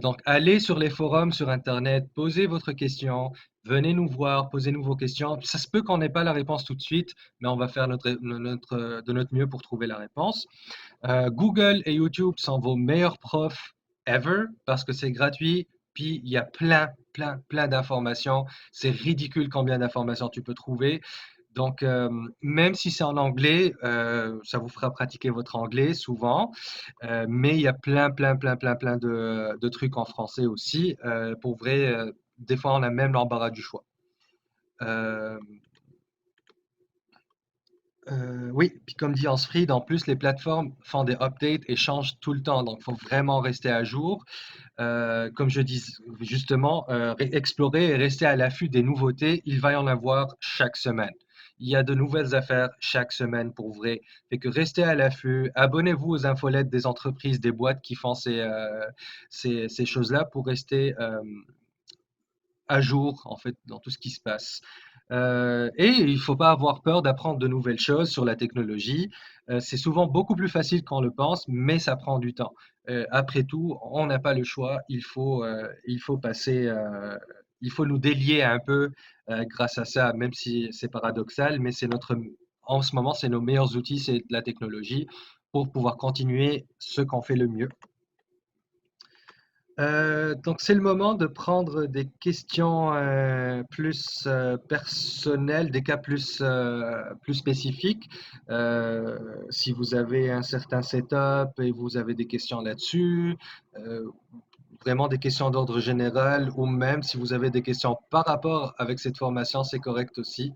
Donc, allez sur les forums sur Internet, posez votre question, venez nous voir, posez-nous vos questions. Ça se peut qu'on n'ait pas la réponse tout de suite, mais on va faire de notre mieux pour trouver la réponse. Google et YouTube sont vos meilleurs profs ever parce que c'est gratuit. Puis, il y a plein d'informations. C'est ridicule combien d'informations tu peux trouver. Donc, même si c'est en anglais, ça vous fera pratiquer votre anglais souvent, mais il y a plein de trucs en français aussi. Pour vrai, des fois, on a même l'embarras du choix. Euh, Oui, puis comme dit Ansfried, en plus, les plateformes font des updates et changent tout le temps, donc il faut vraiment rester à jour. Comme je dis justement, explorer et rester à l'affût des nouveautés, il va y en avoir chaque semaine. Il y a de nouvelles affaires chaque semaine pour vrai. Fait que restez à l'affût, abonnez-vous aux infolettes des entreprises, des boîtes qui font ces choses-là pour rester à jour en fait dans tout ce qui se passe. Et il ne faut pas avoir peur d'apprendre de nouvelles choses sur la technologie. C'est souvent beaucoup plus facile qu'on le pense, mais ça prend du temps. Après tout, on n'a pas le choix. Il faut passer, il faut nous délier un peu grâce à ça, même si c'est paradoxal, mais en ce moment, c'est nos meilleurs outils, c'est la technologie pour pouvoir continuer ce qu'on fait le mieux. Donc c'est le moment de prendre des questions plus personnelles, des cas plus spécifiques. Si vous avez un certain setup et vous avez des questions là-dessus, euh, vraiment des questions d'ordre général, ou même si vous avez des questions par rapport avec cette formation, c'est correct aussi.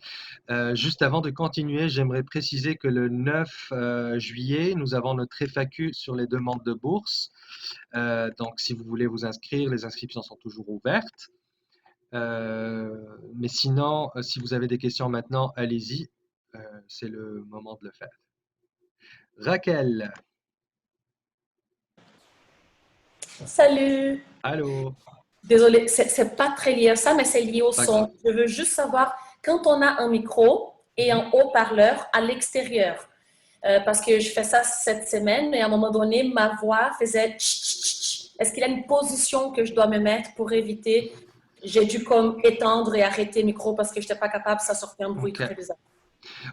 Juste avant de continuer, j'aimerais préciser que le 9 juillet, nous avons notre FAQ sur les demandes de bourse. Donc, si vous voulez vous inscrire, les inscriptions sont toujours ouvertes. Mais sinon, si vous avez des questions maintenant, allez-y. C'est le moment de le faire. Raquel, Salut. allô? Désolée, c'est pas très lié à ça, mais c'est lié au Pas grave. son. Je veux juste savoir quand on a un micro et un haut-parleur à l'extérieur, parce que je fais ça cette semaine et à un moment donné, ma voix faisait tch, tch, tch, tch. Est-ce qu'il y a une position que je dois me mettre pour éviter? J'ai dû comme étendre et arrêter le micro parce que je n'étais pas capable, ça sortait un bruit Ok. très bizarre.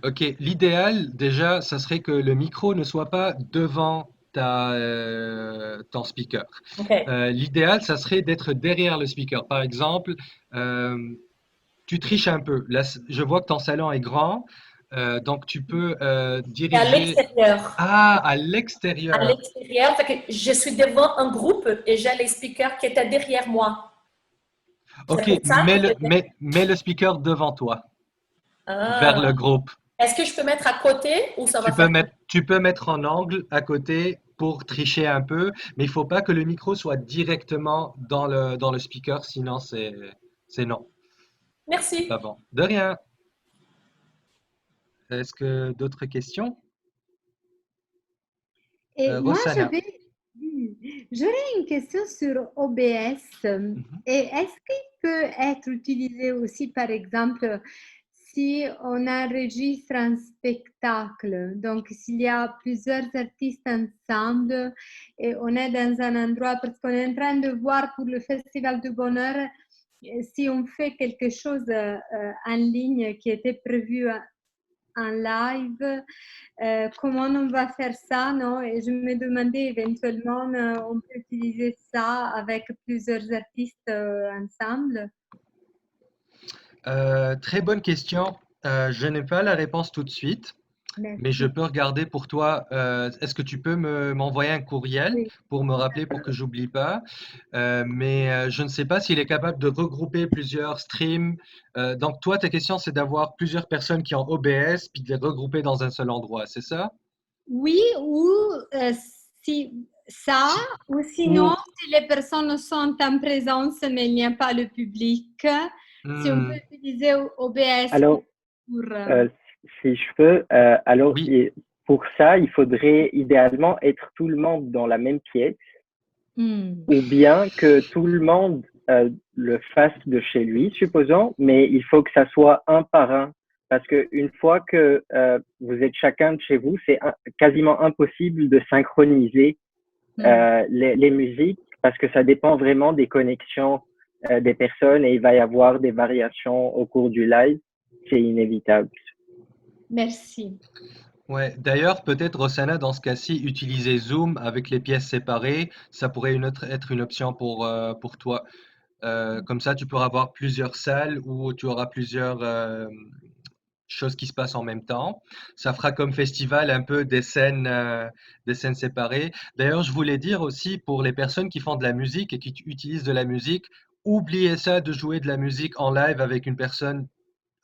Ok. L'idéal, déjà, ça serait que le micro ne soit pas devant ton speaker. OK. L'idéal, ça serait d'être derrière le speaker. Par exemple, euh, tu triches un peu. Là, je vois que ton salon est grand, donc tu peux Et à diriger l'extérieur. à À l'extérieur. l'extérieur, fait que je suis devant un groupe et j'ai les speakers qui étaient derrière moi. C'est Ok, pour ça que je... mets le speaker devant toi, vers le Ah. groupe. Est-ce que je peux mettre à côté ou ça va faire... Tu peux mettre en angle à côté pour tricher un peu, mais il faut pas que le micro soit directement dans le speaker, sinon c'est non, c'est pas Merci. bon. De rien. Est-ce que d'autres questions? Et moi, Rossana. j'aurais une question sur OBS. Mhm. Et est-ce qu'il peut être utilisé aussi, par exemple, si on enregistre un spectacle, donc s'il y a plusieurs artistes ensemble et on est dans un endroit, parce qu'on est en train de voir pour le Festival du Bonheur, si on fait quelque chose en ligne qui était prévu en live, comment on va faire ça, non? Et je me demandais éventuellement, on peut utiliser ça avec plusieurs artistes ensemble. Très bonne question. Je n'ai pas la réponse tout de suite, mais je Merci. peux regarder pour toi. Est-ce que tu peux m'envoyer un courriel Oui. pour me rappeler pour que j'oublie pas? Mais je ne sais pas s'il est capable de regrouper plusieurs streams. Donc toi, ta question, c'est d'avoir plusieurs personnes qui ont OBS puis de les regrouper dans un seul endroit, c'est ça? Oui, ou si ça, Si- ou sinon, ou si les personnes sont en présence, mais il n'y a pas le public, si on peut hmm, utiliser OBS Alors, pour euh, si je peux, alors oui. pour ça, il faudrait idéalement être tout le monde dans la même pièce, hmm. ou bien que tout le monde le fasse de chez lui, supposons, mais il faut que ça soit un par un. Parce que une fois que vous êtes chacun de chez vous, c'est quasiment impossible de synchroniser les musiques parce que ça dépend vraiment des connexions des personnes et il va y avoir des variations au cours du live. C'est inévitable. Merci. Ouais, d'ailleurs, peut-être Rossana, dans ce cas-ci, utiliser Zoom avec les pièces séparées, ça pourrait être une option pour toi. Comme ça, tu pourras avoir plusieurs salles où tu auras plusieurs choses qui se passent en même temps. Ça fera comme festival un peu des scènes séparées. D'ailleurs, je voulais dire aussi pour les personnes qui font de la musique et qui utilisent de la musique, oubliez ça de jouer de la musique en live avec une personne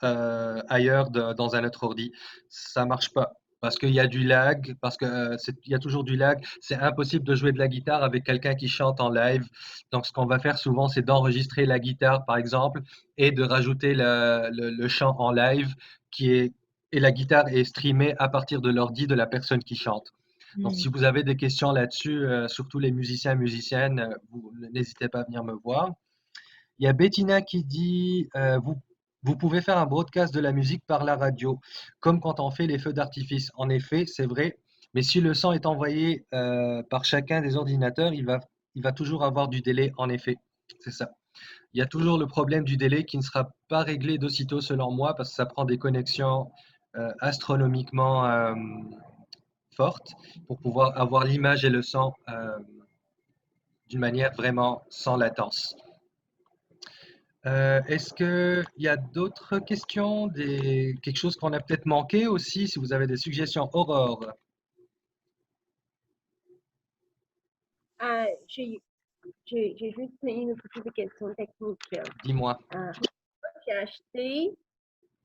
ailleurs dans un autre ordi. Ça marche pas. Parce qu'il y a du lag, parce que il y a toujours du lag. C'est impossible de jouer de la guitare avec quelqu'un qui chante en live. Donc, ce qu'on va faire souvent, c'est d'enregistrer la guitare, par exemple, et de rajouter le chant en live et la guitare est streamée à partir de l'ordi de la personne qui chante. Donc, si vous avez des questions là-dessus, surtout les musiciens et musiciennes, vous n'hésitez pas à venir me voir. Il y a Bettina qui dit vous pouvez faire un broadcast de la musique par la radio, comme quand on fait les feux d'artifice. En effet, c'est vrai, mais si le son est envoyé par chacun des ordinateurs, il va toujours avoir du délai, en effet. C'est ça. Il y a toujours le problème du délai qui ne sera pas réglé d'aussitôt, selon moi, parce que ça prend des connexions astronomiquement fortes pour pouvoir avoir l'image et le son d'une manière vraiment sans latence. Est-ce qu'il y a d'autres questions, quelque chose qu'on a peut-être manqué aussi, si vous avez des suggestions? Aurore, J'ai juste une petite question technique. dis-moi. J'ai acheté,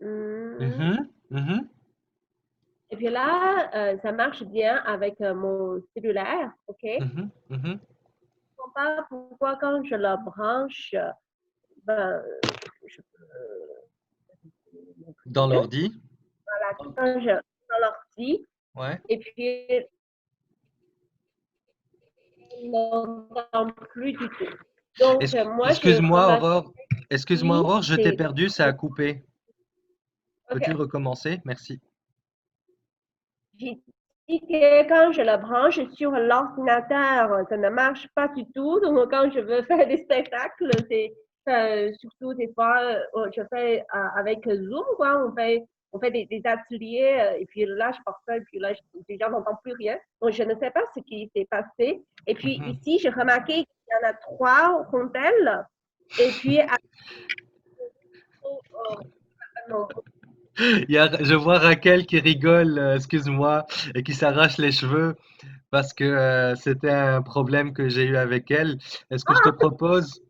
Mhm, mhm, et puis là, ça marche bien avec mon cellulaire, ok? Je ne mhm, mhm. comprends pas pourquoi quand je la branche, ben, je Dans l'ordi, quand je dans l'ordi, ouais. et puis on n'entend plus du tout. Donc, moi, j'ai Excuse-moi, remarqué, Aurore. Excuse-moi, Aurore, je t'ai c'est, perdu, ça a coupé. Peux-tu ok. recommencer? Merci. J'ai dit que quand je la branche sur l'ordinateur, ça ne marche pas du tout. Donc, quand je veux faire des spectacles, c'est surtout des fois, je fais avec Zoom, quoi. On fait des ateliers, et puis là, je pars ça, et puis là, déjà, n'entends plus rien. Donc, je ne sais pas ce qui s'est passé. Et puis, Mhm. ici, j'ai remarqué qu'il y en a 3 rondelles. Et puis, non, Je vois Raquel qui rigole, excuse-moi, et qui s'arrache les cheveux parce que c'était un problème que j'ai eu avec elle. Est-ce que je te propose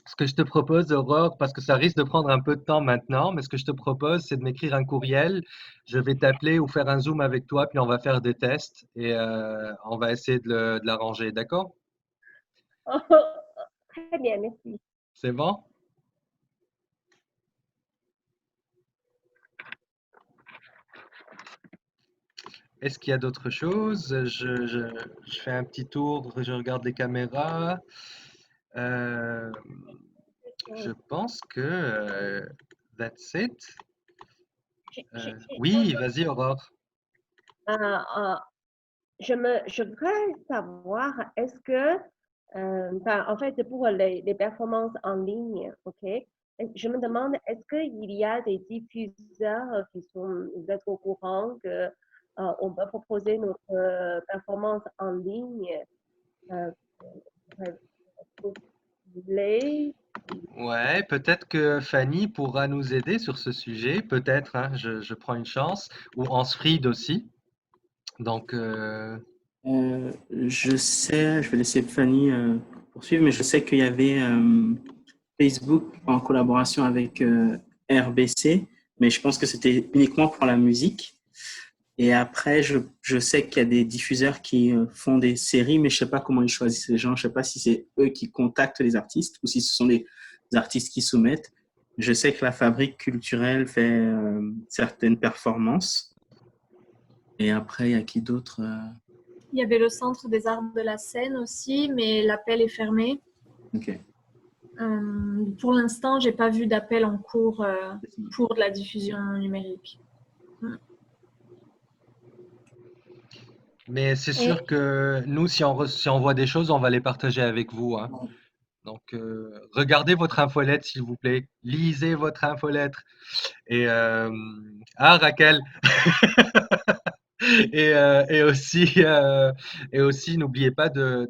Ce que je te propose, Aurore, parce que ça risque de prendre un peu de temps maintenant, mais ce que je te propose, c'est de m'écrire un courriel. Je vais t'appeler ou faire un Zoom avec toi, puis on va faire des tests et on va essayer de l'arranger. D'accord? très bien, merci. C'est bon? Est-ce qu'il y a d'autres choses? Je fais un petit tour, je regarde les caméras. Euh, je pense que that's it. Oui, vas-y, Aurore. Euh, euh, je voudrais savoir, est-ce que, en fait, c'est pour les performances en ligne, ok? Je me demande, est-ce qu'il y a des diffuseurs qui sont, vous êtes au courant que on peut proposer notre performance en ligne euh, pour les- Ouais, peut-être que Fanny pourra nous aider sur ce sujet. Peut-être, hein, je prends une chance. Ou Ansfried aussi. Donc, Je sais, je vais laisser Fanny poursuivre, mais je sais qu'il y avait Facebook en collaboration avec RBC, mais je pense que c'était uniquement pour la musique. Et après, je sais qu'il y a des diffuseurs qui font des séries, mais je ne sais pas comment ils choisissent les gens. Je ne sais pas si c'est eux qui contactent les artistes ou si ce sont des artistes qui soumettent. Je sais que la Fabrique culturelle fait certaines performances. Et après, il y a qui d'autre Il y avait le Centre des arts de la scène aussi, mais l'appel est fermé. Ok. Pour l'instant, j'ai pas vu d'appel en cours pour de la diffusion numérique. mais c'est sûr que nous, si on voit des choses, on va les partager avec vous, hein. Donc, regardez votre infolette, s'il vous plaît. Lisez votre infolettre. Et ah, Raquel. Et, et aussi, n'oubliez pas de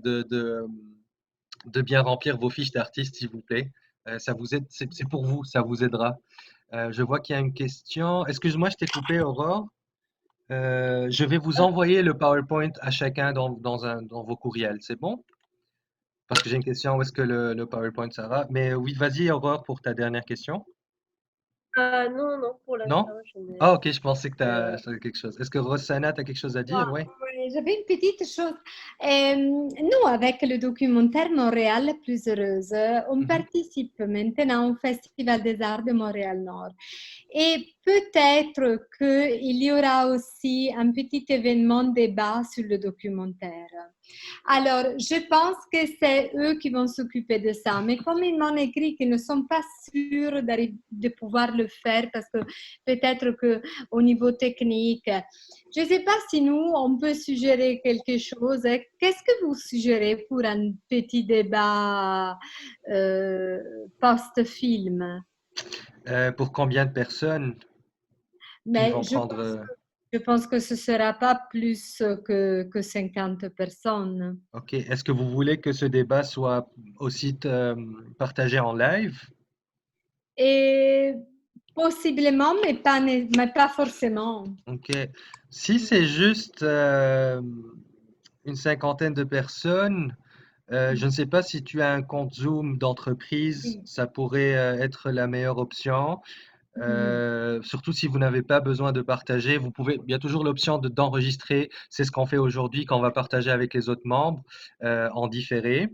bien remplir vos fiches d'artistes, s'il vous plaît. Ça vous aide, c'est pour vous, ça vous aidera. Je vois qu'il y a une question. Excuse-moi, je t'ai coupé, Aurore. Je vais vous envoyer le PowerPoint à chacun dans vos courriels. C'est bon? Parce que j'ai une question. Où est-ce que le PowerPoint, ça va? Mais oui, vas-y, Aurore, pour ta dernière question. Non, non, pour Non? l'instant, je ne. Ah, ok, je pensais que tu euh, as quelque chose. Est-ce que Rossana, tu as quelque chose à dire? Oui. Oui, j'avais une petite chose. Nous, avec le documentaire Montréal plus heureuse, on Mhm. participe maintenant au Festival des Arts de Montréal-Nord. Et peut-être qu'il y aura aussi un petit événement débat sur le documentaire. Alors, je pense que c'est eux qui vont s'occuper de ça. Mais comme ils m'ont écrit qu'ils ne sont pas sûrs de pouvoir le faire parce que peut-être qu'au niveau technique, je ne sais pas si nous, on peut suggérer quelque chose. Qu'est-ce que vous suggérez pour un petit débat post-film? Pour combien de personnes qui Mais vont prendre... je pense que ce ne sera pas plus que 50 personnes. Ok. Est-ce que vous voulez que ce débat soit aussi partagé en live? Et possiblement, mais pas forcément. Ok. Si c'est juste une cinquantaine de personnes, je ne sais pas si tu as un compte Zoom d'entreprise, Oui. ça pourrait être la meilleure option. Mhm. Surtout si vous n'avez pas besoin de partager, il y a toujours l'option d'enregistrer. C'est ce qu'on fait aujourd'hui quand on va partager avec les autres membres en différé.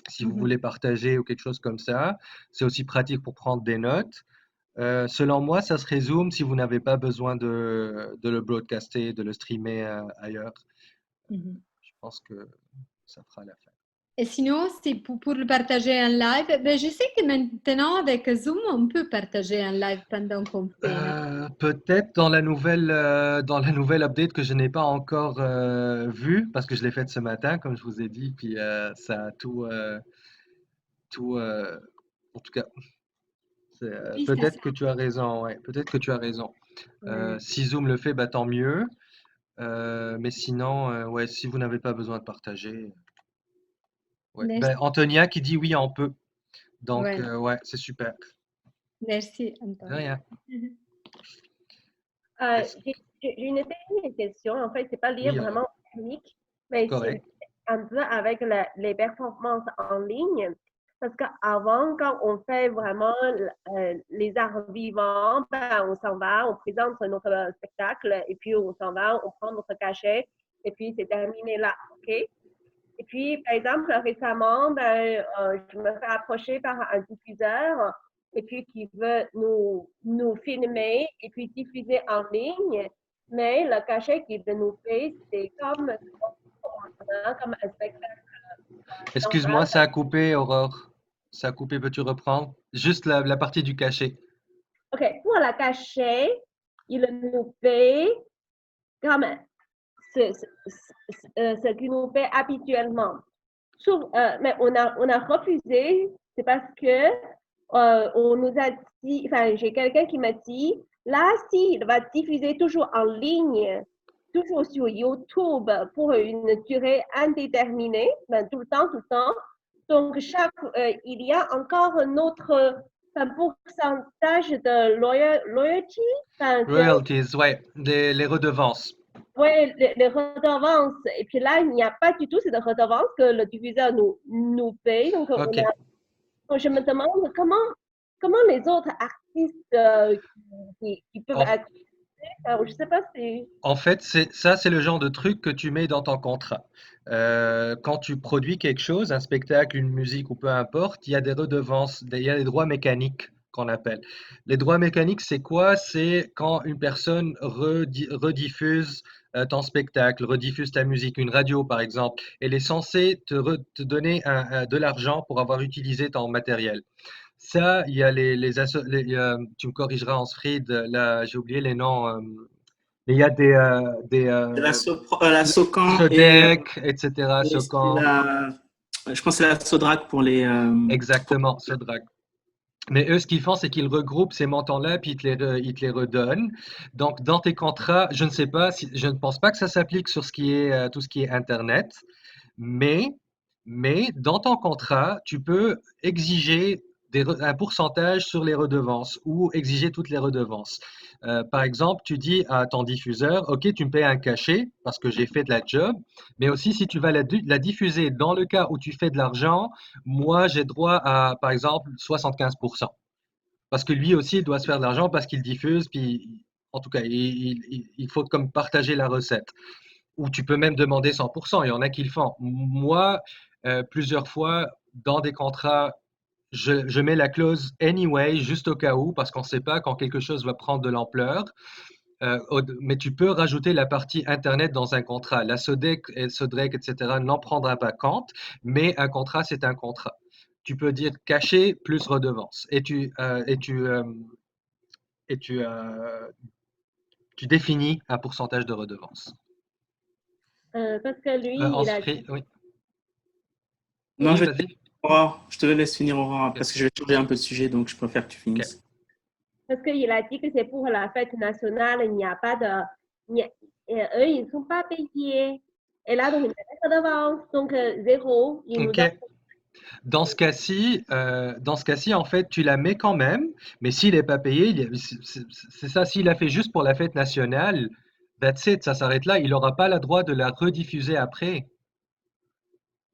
Si vous Mhm. voulez partager ou quelque chose comme ça, c'est aussi pratique pour prendre des notes. Selon moi, ça se résume si vous n'avez pas besoin de le broadcaster, de le streamer ailleurs. Mhm. Je pense que ça fera l'affaire. Et sinon, c'est pour le partager en live. Ben, je sais que maintenant, avec Zoom, on peut partager en live pendant qu'on fait, non? Peut-être dans la nouvelle update que je n'ai pas encore vue parce que je l'ai faite ce matin, comme je vous ai dit, puis ça a tout en tout cas, Oui, ça peut-être que tu as raison, ouais, peut-être que tu as raison. ouais. Si Zoom le fait, bah, tant mieux. Mais sinon, ouais, si vous n'avez pas besoin de partager, ouais. Merci. Ben, Antonia qui dit oui, on peut. Donc, Ouais. ouais, c'est super. Merci, De Antoine. rien. Est-ce- J'ai une dernière question. En fait, c'est pas lié Oui, vraiment au technique, mais c'est correct. un peu avec les performances en ligne. Parce qu'avant, quand on fait vraiment les arts vivants, ben, on s'en va, on présente notre spectacle et puis on s'en va, on prend notre cachet et puis c'est terminé là, OK? Et puis, par exemple, récemment, ben, je me fais approcher par un diffuseur et puis qui veut nous filmer et puis diffuser en ligne. Mais le cachet qu'il veut nous payer, c'est comme un spectacle Excuse-moi, normal. ça a coupé, Aurore. Ça a coupé, peux-tu reprendre? Juste la partie du cachet. OK, pour le cachet, il nous paye comme ce qu'il nous paie habituellement. Mais on a refusé, c'est parce que on nous a dit, enfin, j'ai quelqu'un qui m'a dit, là, s'il va diffuser toujours en ligne, toujours sur YouTube pour une durée indéterminée, ben, tout le temps, tout le temps. Donc, il y a encore un autre un pourcentage de loyalty, enfin, Royalties, ouais, les redevances. ouais, les redevances. Et puis là, il n'y a pas du tout cette redevance que le diffuseur nous paye. Donc, Ok. je me demande comment les autres artistes qui peuvent En, être, je sais pas si, en fait, c'est le genre de truc que tu mets dans ton contrat. Quand tu produis quelque chose, un spectacle, une musique ou peu importe, il y a des redevances, il y a des droits mécaniques qu'on appelle. Les droits mécaniques, c'est quoi? C'est quand une personne rediffuse ton spectacle, rediffuse ta musique, une radio par exemple, elle est censée te donner de l'argent pour avoir utilisé ton matériel. Ça, il y a tu me corrigeras en Sfried, là, j'ai oublié les noms. Mais il y a La SOCAN SODEC, etc., et SOCAN, je pense que c'est la SODRAC pour les. exactement, SODRAC. Mais eux, ce qu'ils font, c'est qu'ils regroupent ces montants-là, puis ils te les redonnent. Donc, dans tes contrats, je ne sais pas, je ne pense pas que ça s'applique sur tout ce qui est Internet, mais, mais dans ton contrat, tu peux exiger un pourcentage sur les redevances ou exiger toutes les redevances. Par exemple, tu dis à ton diffuseur, OK, tu me payes un cachet parce que j'ai fait de la job, mais aussi si tu vas la diffuser dans le cas où tu fais de l'argent, moi j'ai droit à, par exemple, 75%. Parce que lui aussi, il doit se faire de l'argent parce qu'il diffuse, puis en tout cas, il faut comme partager la recette. Ou tu peux même demander 100%, il y en a qui le font. Moi, plusieurs fois, dans des contrats, je mets la clause anyway, juste au cas où, parce qu'on ne sait pas quand quelque chose va prendre de l'ampleur. Mais tu peux rajouter la partie Internet dans un contrat. La SODEC, et SODREC, etc. n'en prendra pas compte, mais un contrat, c'est un contrat. Tu peux dire caché plus redevance. Et tu définis un pourcentage de redevance. Parce que lui, il a dit, Ensuite, oui. Non, Oui, vas-y. Aurore, je te laisse finir, Aurore, Ok. parce que je vais changer un peu de sujet, donc je préfère que tu finisses. parce qu'il a dit que c'est pour la fête nationale, il n'y a pas de, et eux, ils ne sont pas payés. Et là, donc, il n'y a pas de redevance, donc zéro. Il nous Ok. a Dans ce cas-ci, en fait, tu la mets quand même, mais s'il n'est pas payé, c'est ça, s'il a fait juste pour la fête nationale, that's it, ça s'arrête là, il n'aura pas le droit de la rediffuser après.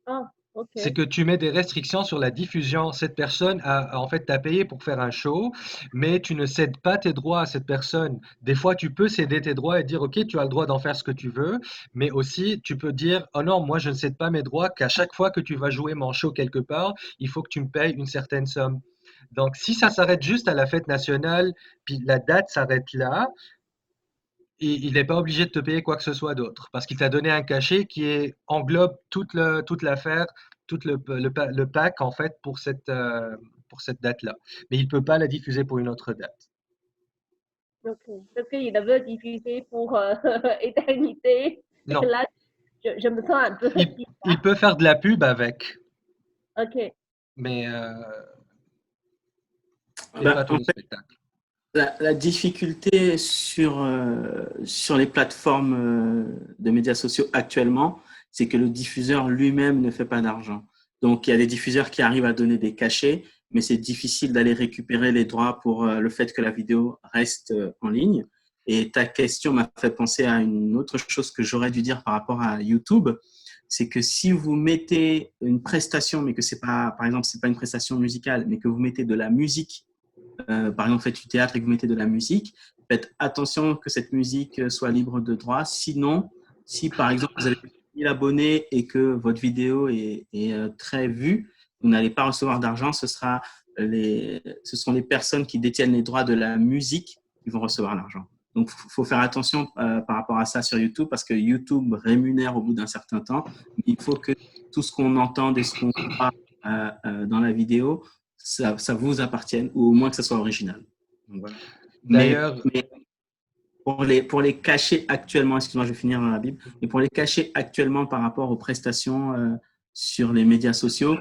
oh, ok. C'est que tu mets des restrictions sur la diffusion. Cette personne en fait, t'a payé pour faire un show, mais tu ne cèdes pas tes droits à cette personne. Des fois, tu peux céder tes droits et dire, OK, tu as le droit d'en faire ce que tu veux, mais aussi, tu peux dire, oh non, moi, je ne cède pas mes droits, qu'à chaque fois que tu vas jouer mon show quelque part, il faut que tu me payes une certaine somme. Donc, si ça s'arrête juste à la fête nationale, puis la date s'arrête là, il n'est pas obligé de te payer quoi que ce soit d'autre parce qu'il t'a donné un cachet englobe toute l'affaire, tout le pack en fait pour cette date-là. Mais il ne peut pas la diffuser pour une autre date. Ok. Parce qu'il veut diffuser pour éternité. Et Non, là, je me sens un peu il peut faire de la pub avec, ok. mais Ben, pas tous en les fait, spectacles. la difficulté sur les plateformes de médias sociaux actuellement, c'est que le diffuseur lui-même ne fait pas d'argent. Donc, il y a des diffuseurs qui arrivent à donner des cachets, mais c'est difficile d'aller récupérer les droits pour le fait que la vidéo reste en ligne. Et ta question m'a fait penser à une autre chose que j'aurais dû dire par rapport à YouTube. C'est que si vous mettez une prestation, mais que c'est pas, par exemple, c'est pas une prestation musicale, mais que vous mettez de la musique, par exemple, faites du théâtre et que vous mettez de la musique, faites attention que cette musique soit libre de droit. Sinon, si par exemple vous avez 1000 abonnés et que votre vidéo est très vue, vous n'allez pas recevoir d'argent. Ce sont les personnes qui détiennent les droits de la musique qui vont recevoir l'argent. Donc, il faut faire attention par rapport à ça sur YouTube parce que YouTube rémunère au bout d'un certain temps. Il faut que tout ce qu'on entend et ce qu'on voit dans la vidéo, ça vous appartienne ou au moins que ça soit original. Donc, voilà. D'ailleurs, Mais pour les cacher actuellement, excuse-moi, je vais finir dans la Bible, mais pour les cacher actuellement par rapport aux prestations sur les médias sociaux,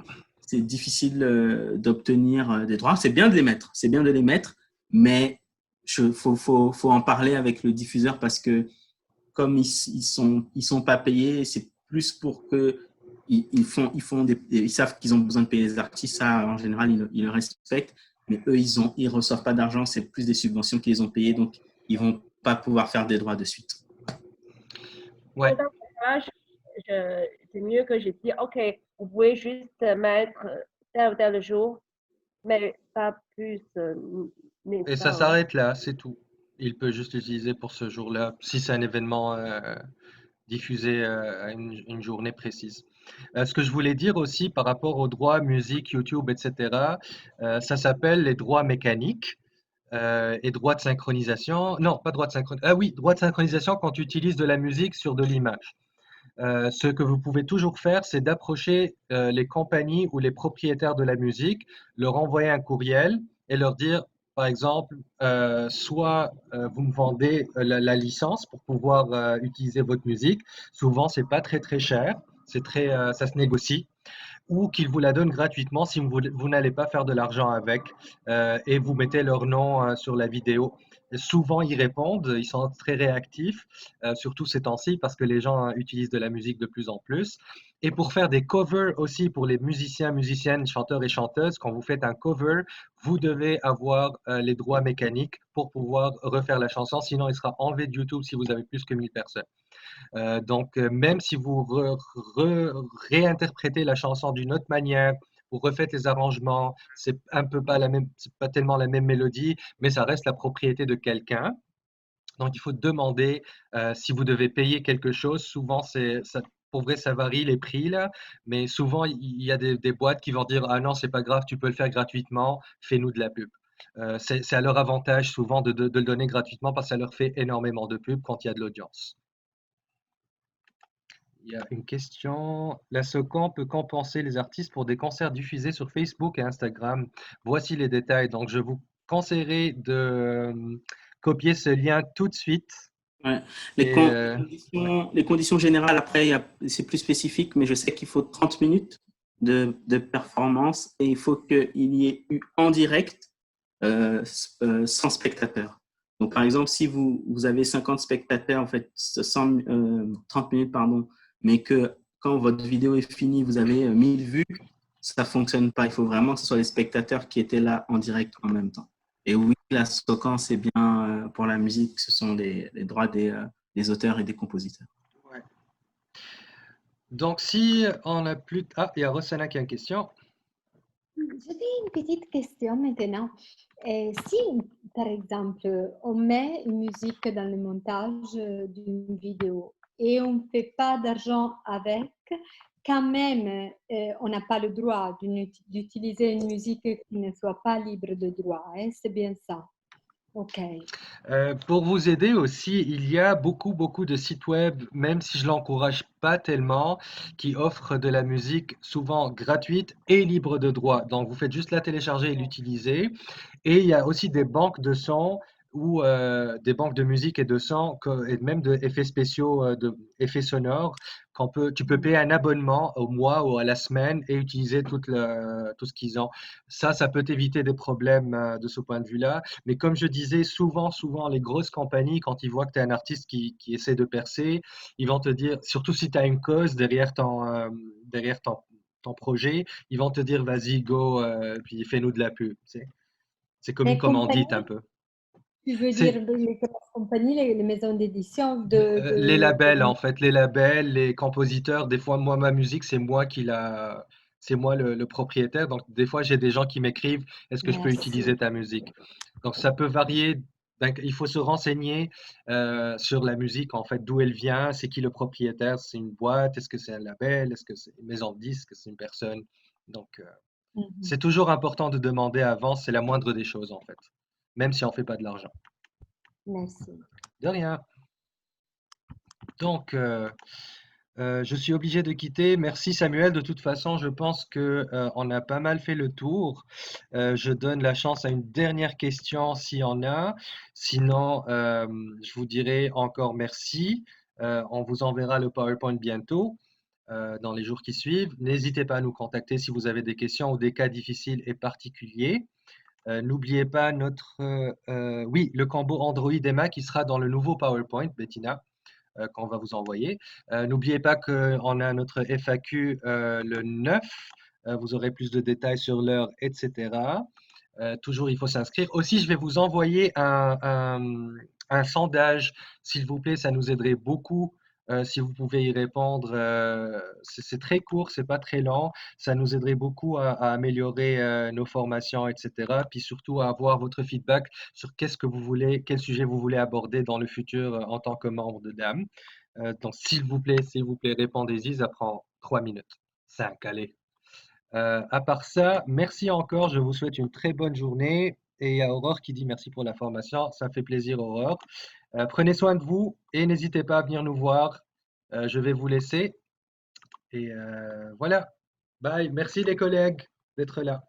c'est difficile d'obtenir des droits. C'est bien de les mettre, mais faut en parler avec le diffuseur parce que comme ils sont pas payés, c'est plus pour que ils savent qu'ils ont besoin de payer les artistes. Ça, en général, ils le respectent. Mais eux, ils reçoivent pas d'argent. C'est plus des subventions qu'ils ont payées. Donc, ils vont pas pouvoir faire des droits de suite. ouais. Dans ce cas, c'est mieux que je dise, OK, vous pouvez juste mettre tel ou tel jour, mais pas plus. Et ça s'arrête là, c'est tout. Il peut juste l'utiliser pour ce jour-là, si c'est un événement diffusé à une journée précise. Ce que je voulais dire aussi par rapport aux droits musique, YouTube, etc., ça s'appelle les droits mécaniques et droits de synchronisation. Non, pas droits de synchronisation. Ah oui, droits de synchronisation quand tu utilises de la musique sur de l'image. Ce que vous pouvez toujours faire, c'est d'approcher les compagnies ou les propriétaires de la musique, leur envoyer un courriel et leur dire, par exemple, soit vous me vendez la licence pour pouvoir utiliser votre musique. Souvent, c'est pas très cher, ça se négocie. Ou qu'ils vous la donnent gratuitement si vous n'allez pas faire de l'argent avec et vous mettez leur nom sur la vidéo. Et souvent, ils répondent, ils sont très réactifs, surtout ces temps-ci parce que les gens utilisent de la musique de plus en plus. Et pour faire des covers aussi pour les musiciens, musiciennes, chanteurs et chanteuses, quand vous faites un cover, vous devez avoir les droits mécaniques pour pouvoir refaire la chanson, sinon il sera enlevé de YouTube si vous avez plus que 1000 personnes. Donc, même si vous réinterprétez la chanson d'une autre manière vous refaites les arrangements, c'est un peu pas la même, c'est pas tellement la même mélodie, mais ça reste la propriété de quelqu'un. Donc, il faut demander si vous devez payer quelque chose. Souvent, pour vrai, ça varie les prix là, mais souvent, il y a des boîtes qui vont dire, ah non, c'est pas grave, tu peux le faire gratuitement, fais-nous de la pub. C'est à leur avantage souvent de le donner gratuitement parce que ça leur fait énormément de pub quand il y a de l'audience. Il y a une question. La SOCAN peut compenser les artistes pour des concerts diffusés sur Facebook et Instagram. Voici les détails. Donc, je vous conseillerais de copier ce lien tout de suite. Ouais. Et, Les conditions générales, après, c'est plus spécifique, mais je sais qu'il faut 30 minutes de performance et il faut qu'il y ait eu en direct sans spectateurs. Donc, par exemple, si vous avez 50 spectateurs, en fait, 30 minutes, pardon, mais que quand votre vidéo est finie, vous avez 1000 vues, ça ne fonctionne pas. Il faut vraiment que ce soit les spectateurs qui étaient là en direct en même temps. Et oui, la SOCAN, c'est bien pour la musique, ce sont les droits des auteurs et des compositeurs. ouais. Donc, si on a plus... Ah, il y a Rossana qui a une question. J'avais une petite question maintenant. Si, par exemple, on met une musique dans le montage d'une vidéo et on ne fait pas d'argent avec, quand même, on n'a pas le droit d'utiliser une musique qui ne soit pas libre de droit. C'est bien ça. OK. Pour vous aider aussi, il y a beaucoup de sites web, même si je l'encourage pas tellement, qui offrent de la musique souvent gratuite et libre de droit. Donc, vous faites juste la télécharger et l'utiliser. Et il y a aussi des banques de sons ou des banques de musique et de sons et même d'effets spéciaux, d'effets sonores tu peux payer un abonnement au mois ou à la semaine et utiliser tout ce qu'ils ont. Ça peut éviter des problèmes de ce point de vue-là. Mais comme je disais, souvent, les grosses compagnies, quand ils voient que tu es un artiste qui essaie de percer, ils vont te dire, surtout si tu as une cause derrière ton projet, ils vont te dire, vas-y, go, puis fais-nous de la pub. C'est comme une Les compagnies, commandite un peu. tu veux C'est dire les compagnies, les maisons d'édition les labels, en fait, les labels, les compositeurs. Des fois, moi, ma musique, c'est moi le propriétaire. Donc, des fois, j'ai des gens qui m'écrivent, est-ce que je peux Merci. utiliser ta musique? Donc, ça peut varier. Il faut se renseigner sur la musique, en fait, d'où elle vient, c'est qui le propriétaire, c'est une boîte, est-ce que c'est un label, est-ce que c'est une maison de disques, est-ce que c'est une personne. Donc, Mhm. c'est toujours important de demander avant, c'est la moindre des choses, en fait, même si on ne fait pas de l'argent. Merci. De rien. Donc, je suis obligé de quitter. Merci Samuel. De toute façon, je pense que on a pas mal fait le tour. Je donne la chance à une dernière question s'il y en a. Sinon, je vous dirai encore merci. On vous enverra le PowerPoint bientôt, dans les jours qui suivent. N'hésitez pas à nous contacter si vous avez des questions ou des cas difficiles et particuliers. N'oubliez pas oui, le combo Android et Mac qui sera dans le nouveau PowerPoint, Bettina, qu'on va vous envoyer. N'oubliez pas qu'on a notre FAQ le 9. Vous aurez plus de détails sur l'heure, etc. Toujours, il faut s'inscrire. Aussi, je vais vous envoyer un sondage, s'il vous plaît. Ça nous aiderait beaucoup si vous pouvez y répondre. C'est très court, c'est pas très lent. Ça nous aiderait beaucoup à améliorer nos formations, etc. Puis surtout à avoir votre feedback sur qu'est-ce que vous voulez, quel sujet vous voulez aborder dans le futur en tant que membre de DAM. Donc, s'il vous plaît, répondez-y. Ça prend 3 minutes. 5, allez. À part ça, merci encore. Je vous souhaite une très bonne journée. Et il y a Aurore qui dit merci pour la formation. Ça fait plaisir, Aurore. Prenez soin de vous et n'hésitez pas à venir nous voir. Je vais vous laisser. Et voilà. Bye. Merci les collègues d'être là.